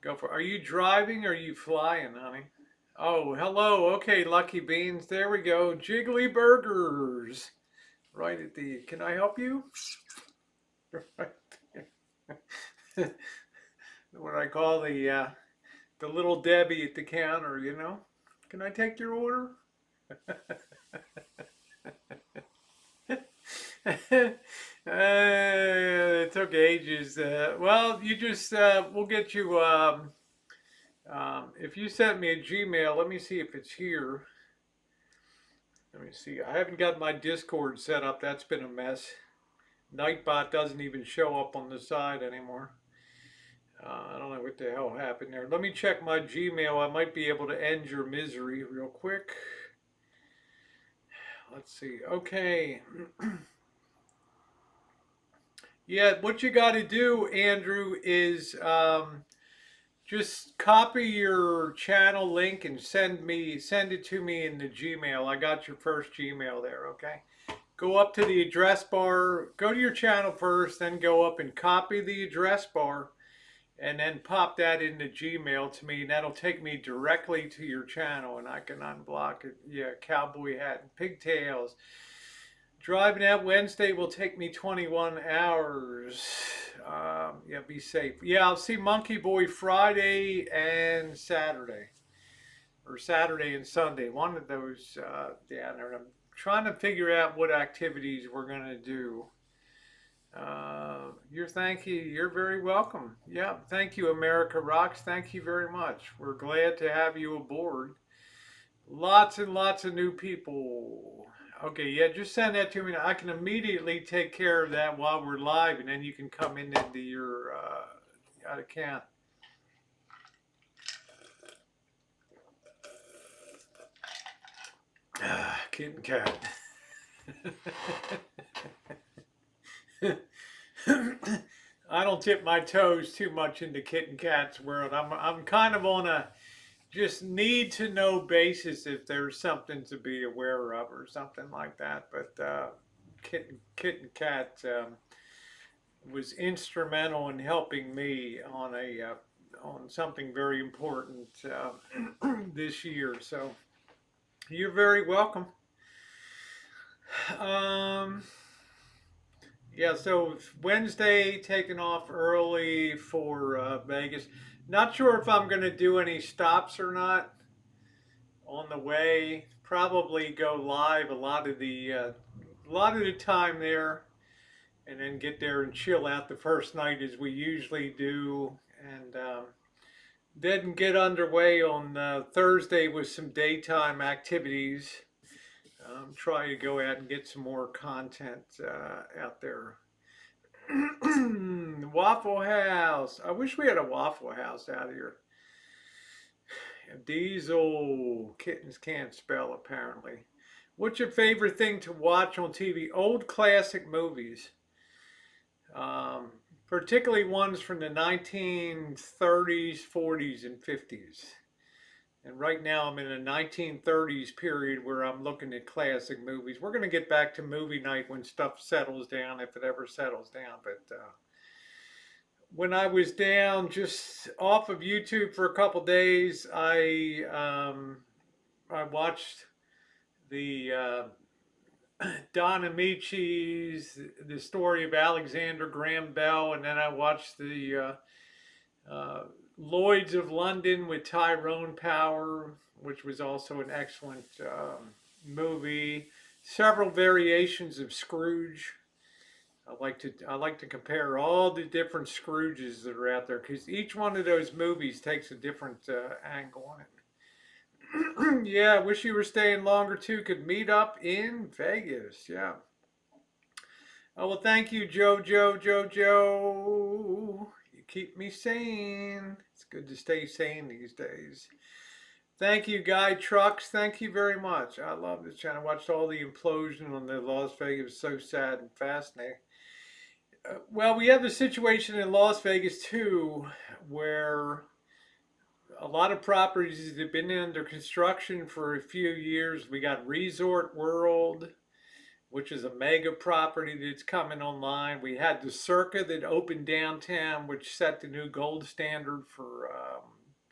Go for it. Are you driving or are you flying, honey? Oh, hello. Okay, Lucky Beans. There we go. Jiggly Burgers. Right at the. Can I help you? What I call the little Debbie at the counter. You know. Can I take your order? It took ages. Well, you just we'll get you. If you sent me a Gmail, let me see if it's here. Let me see. I haven't got my Discord set up. That's been a mess. Nightbot doesn't even show up on the side anymore. I don't know what the hell happened there. Let me check my Gmail. I might be able to end your misery real quick. Let's see. Okay. Yeah, what you got to do, Andrew, is just copy your channel link and send it to me in the Gmail. I got your first Gmail there, okay? Go up to the address bar, go to your channel first, then go up and copy the address bar, and then pop that into Gmail to me, and that'll take me directly to your channel, and I can unblock it. Yeah, cowboy hat and pigtails. Driving out Wednesday will take me 21 hours. Yeah, be safe. Yeah, I'll see Monkey Boy Friday and Saturday. Or Saturday and Sunday. One of those down there. I'm trying to figure out what activities we're going to do. Thank you. You're very welcome. Yeah, thank you, America Rocks. Thank you very much. We're glad to have you aboard. Lots and lots of new people. Okay, yeah, just send that to me. I can immediately take care of that while we're live, and then you can come into your account. Kitten cat. I don't tip my toes too much into kitten cat's world. I'm kind of on a just need to know basis if there's something to be aware of or something like that. But kitten cat was instrumental in helping me on on something very important this year. So you're very welcome. Yeah, so Wednesday taking off early for Vegas. Not sure if I'm going to do any stops or not on the way. Probably go live a lot of the time there, and then get there and chill out the first night as we usually do, and then get underway on Thursday with some daytime activities. try to go out and get some more content out there. Waffle House. I wish we had a Waffle House out here. Diesel. Kittens can't spell, apparently. What's your favorite thing to watch on TV? Old classic movies. Um, Particularly ones from the 1930s, 40s, and 50s. And right now I'm in a 1930s period where I'm looking at classic movies. We're going to get back to movie night when stuff settles down, if it ever settles down. But when I was down just off of YouTube for a couple days, I watched the Don Amici's, the story of Alexander Graham Bell, and then I watched the Lloyds of London with Tyrone Power, which was also an excellent movie. Several variations of Scrooge. I like to compare all the different Scrooges that are out there because each one of those movies takes a different angle on it. Yeah, I wish you were staying longer too. Could meet up in Vegas. Yeah. Oh well, thank you, Jojo. You keep me sane. It's good to stay sane these days. Thank you, Guy Trucks. Thank you very much. I love this channel. I watched all the implosion on the Las Vegas. It was so sad and fascinating. Well, we have the situation in Las Vegas too, where a lot of properties have been under construction for a few years. We got Resort World, which is a mega property that's coming online. We had the Circa that opened downtown, which set the new gold standard for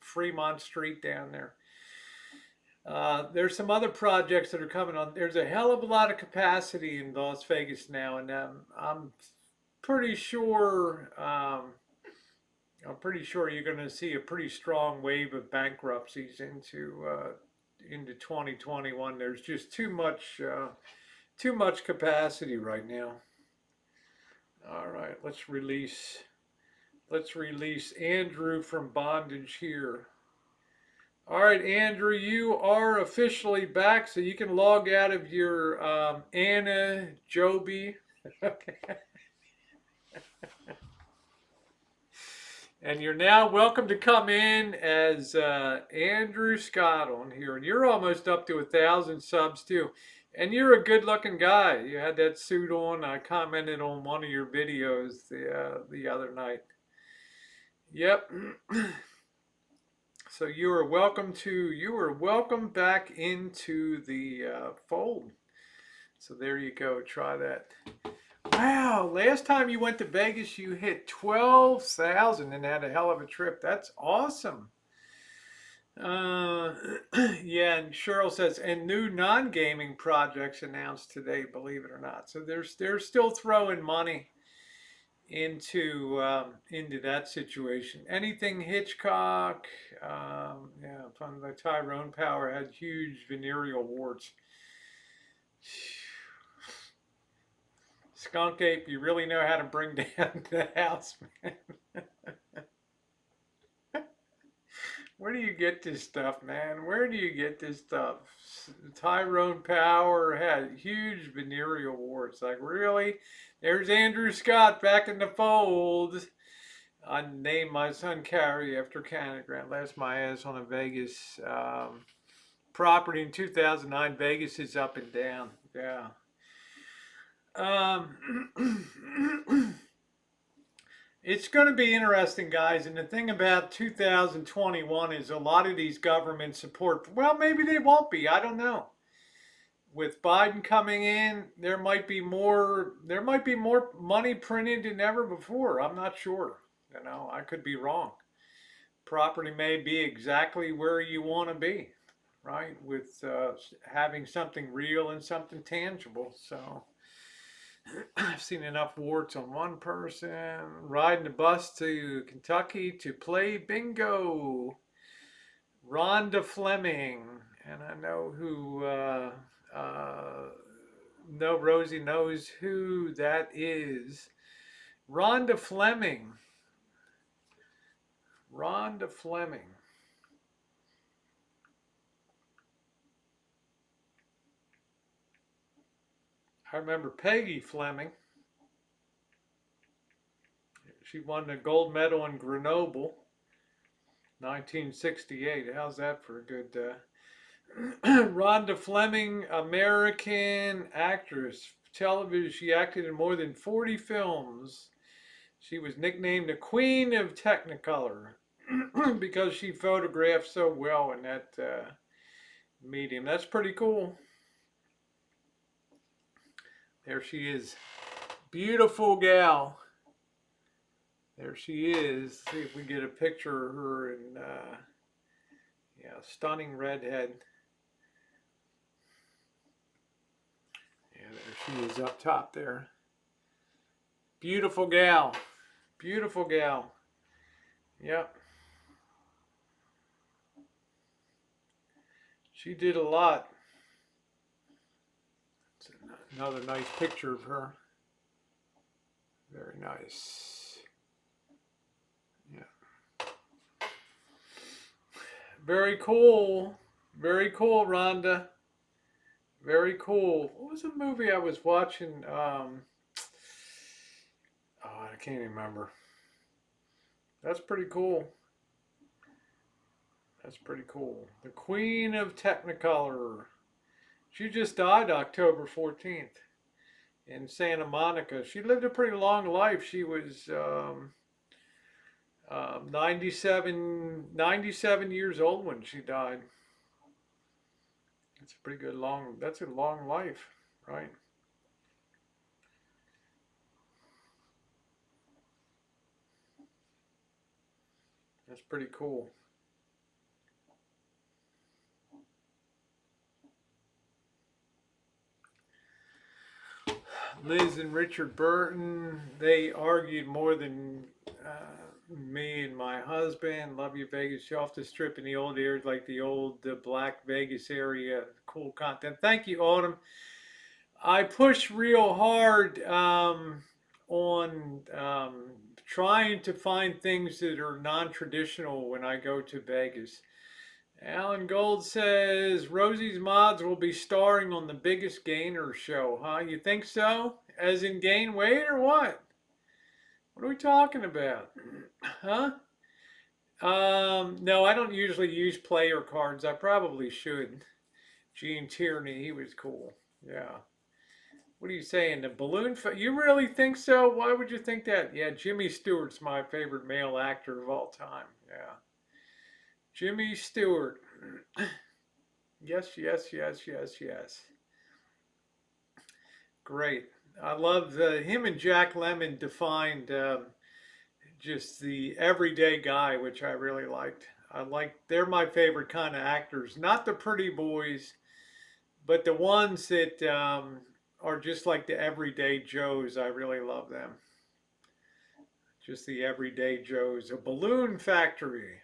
Fremont Street down there. There's some other projects that are coming on. There's a hell of a lot of capacity in Las Vegas now, and I'm pretty sure you're going to see a pretty strong wave of bankruptcies into 2021. There's just too much capacity right now. All right, let's release Andrew from bondage here. All right, Andrew, you are officially back, so you can log out of your Anna Joby. Okay. And you're now welcome to come in as Andrew Scott on here. And you're almost up to 1,000 subs too. And you're a good looking guy. You had that suit on. I commented on one of your videos the other night. Yep. So you are welcome back into the fold. So there you go. Try that. Wow, last time you went to Vegas, you hit 12,000 and had a hell of a trip. That's awesome. Yeah, and Cheryl says, and new non-gaming projects announced today, believe it or not. So they're still throwing money into that situation. Anything Hitchcock, yeah, from the Tyrone Power had huge venereal warts. Skunk Ape, you really know how to bring down the house, man. Where do you get this stuff, man? Where do you get this stuff? Tyrone Power had huge venereal warts. Like, really? There's Andrew Scott back in the fold. I named my son Carrie after Canada Grant. Last my ass on a Vegas property in 2009. Vegas is up and down. Yeah. It's going to be interesting, guys. And the thing about 2021 is a lot of these government support, well, maybe they won't be. I don't know. With Biden coming in, there might be more money printed than ever before. I'm not sure. You know, I could be wrong. Property may be exactly where you want to be, right? With having something real and something tangible. So I've seen enough warts on one person. Riding the bus to Kentucky to play bingo. Rhonda Fleming. And I know who, no, Rosie knows who that is. Rhonda Fleming. Rhonda Fleming. I remember Peggy Fleming. She won the gold medal in Grenoble, 1968. How's that for a good Rhonda Fleming, American actress, television. She acted in more than 40 films. She was nicknamed the Queen of Technicolor because she photographed so well in that medium. That's pretty cool. There she is. Beautiful gal. There she is. See if we get a picture of her. And yeah, stunning redhead. Yeah, there she is up top there. Beautiful gal. Beautiful gal. Yep. She did a lot. It's another nice picture of her. Very nice. Yeah. Very cool. Very cool, Rhonda. Very cool. What was the movie I was watching? Oh, I can't remember. That's pretty cool. That's pretty cool. The Queen of Technicolor. She just died October 14th in Santa Monica. She lived a pretty long life. She was 97 years old when she died. That's a pretty good that's a long life, right? That's pretty cool. Liz and Richard Burton, they argued more than me and my husband. Love you, Vegas. You off the strip in the old areas like the old Black Vegas area. Cool content. Thank you, Autumn. I push real hard on trying to find things that are non-traditional when I go to Vegas. Alan Gold says Rosie's Mods will be starring on the Biggest Gainer show, huh? You think so? As in gain weight or what? What are we talking about? Huh? No, I don't usually use player cards. I probably should. Gene Tierney, he was cool. Yeah. What are you saying? The balloon? You really think so? Why would you think that? Yeah, Jimmy Stewart's my favorite male actor of all time. Yeah. Jimmy Stewart. Yes, yes, yes, yes, yes. Great. I love him and Jack Lemmon defined just the everyday guy, which I really liked. They're my favorite kind of actors, not the pretty boys, but the ones that are just like the everyday Joes. I really love them. Just the everyday Joes. A balloon factory.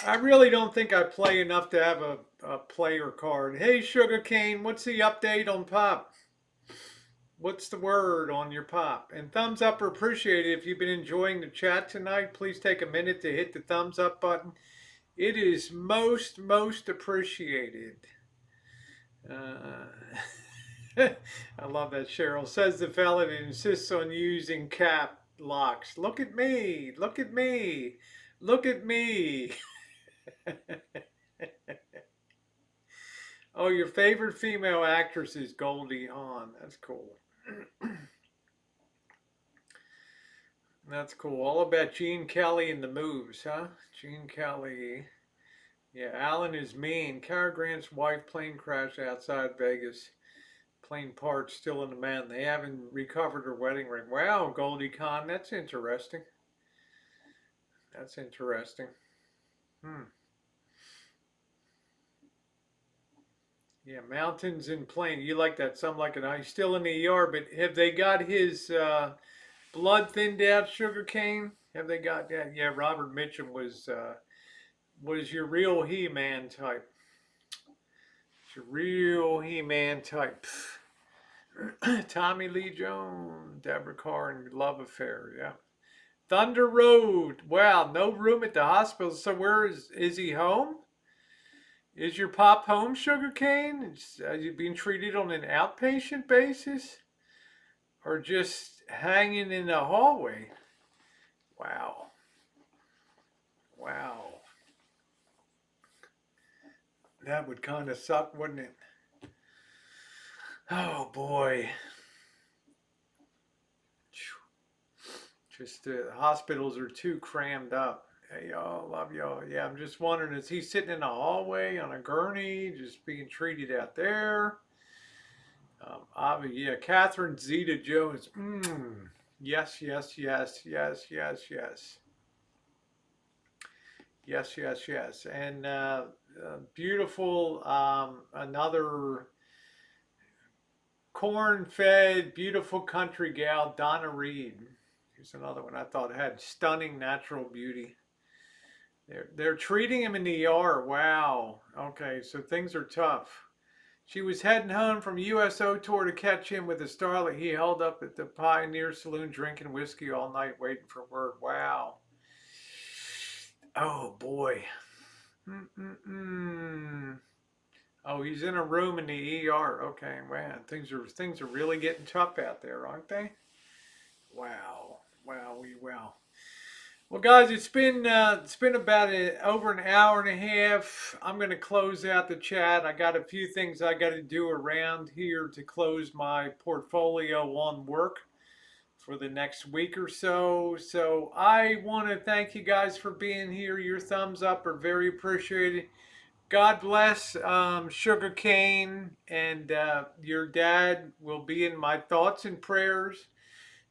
I really don't think I play enough to have a player card. Hey, Sugarcane, what's the update on Pop? What's the word on your Pop? And thumbs up are appreciated. If you've been enjoying the chat tonight, please take a minute to hit the thumbs up button. It is most appreciated. I love that. Cheryl says the fella that insists on using cap locks. Look at me. Look at me. Look at me. Oh, your favorite female actress is Goldie Hawn. That's cool. That's cool. All about Gene Kelly and the moves, huh? Gene Kelly. Yeah, Alan is mean. Cary Grant's wife plane crashed outside Vegas. Plane parts still in the man. They haven't recovered her wedding ring. Wow, Goldie Hawn. That's interesting. That's interesting. Hmm. Yeah, mountains and plain. You like that? Some like it. He's still in the ER, but have they got his blood thinned out, Sugarcane? Have they got that? Yeah, Robert Mitchum was your real He-Man type. Your real He-Man type. Tommy Lee Jones, Deborah Carr, and Love Affair. Yeah. Thunder Road. Wow, no room at the hospital. So where is he home? Is your pop home, Sugarcane? Are you being treated on an outpatient basis or just hanging in the hallway? Wow. Wow. That would kind of suck, wouldn't it? Oh boy. Just the hospitals are too crammed up. Hey y'all, love y'all. Yeah, I'm just wondering, is he sitting in the hallway on a gurney, just being treated out there? Yeah, Catherine Zeta Jones. Yes, yes, yes, yes, yes, yes. Yes, yes, yes. And beautiful, another corn-fed, beautiful country gal, Donna Reed. Here's another one I thought had stunning natural beauty. They're treating him in the ER. Wow. Okay, so things are tough. She was heading home from USO tour to catch him with a starlet he held up at the Pioneer Saloon drinking whiskey all night waiting for word. Wow. Oh boy. Mm-mm-mm. Oh, he's in a room in the ER. Okay, man, things are really getting tough out there, aren't they? Wow, wow, wow. Well, guys, it's been about over an hour and a half. I'm gonna close out the chat. I got a few things I got to do around here to close my portfolio on work for the next week or so. So I want to thank you guys for being here. Your thumbs up are very appreciated. God bless Sugar Cane, and your dad will be in my thoughts and prayers.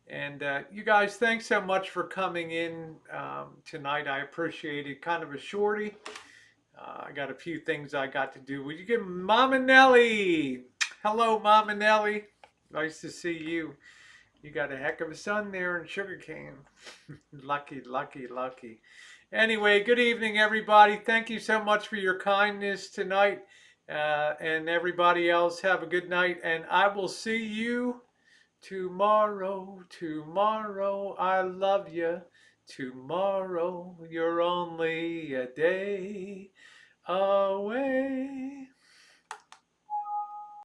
And you guys, thanks so much for coming in tonight. I appreciate it. Kind of a shorty. I got a few things I got to do. Would you give Mama Nelly? Hello, Mama Nelly. Nice to see you. You got a heck of a son there in Sugarcane. Lucky, lucky, lucky. Anyway, good evening, everybody. Thank you so much for your kindness tonight. And everybody else, have a good night. And I will see you tomorrow. Tomorrow, I love you. Tomorrow, you're only a day away.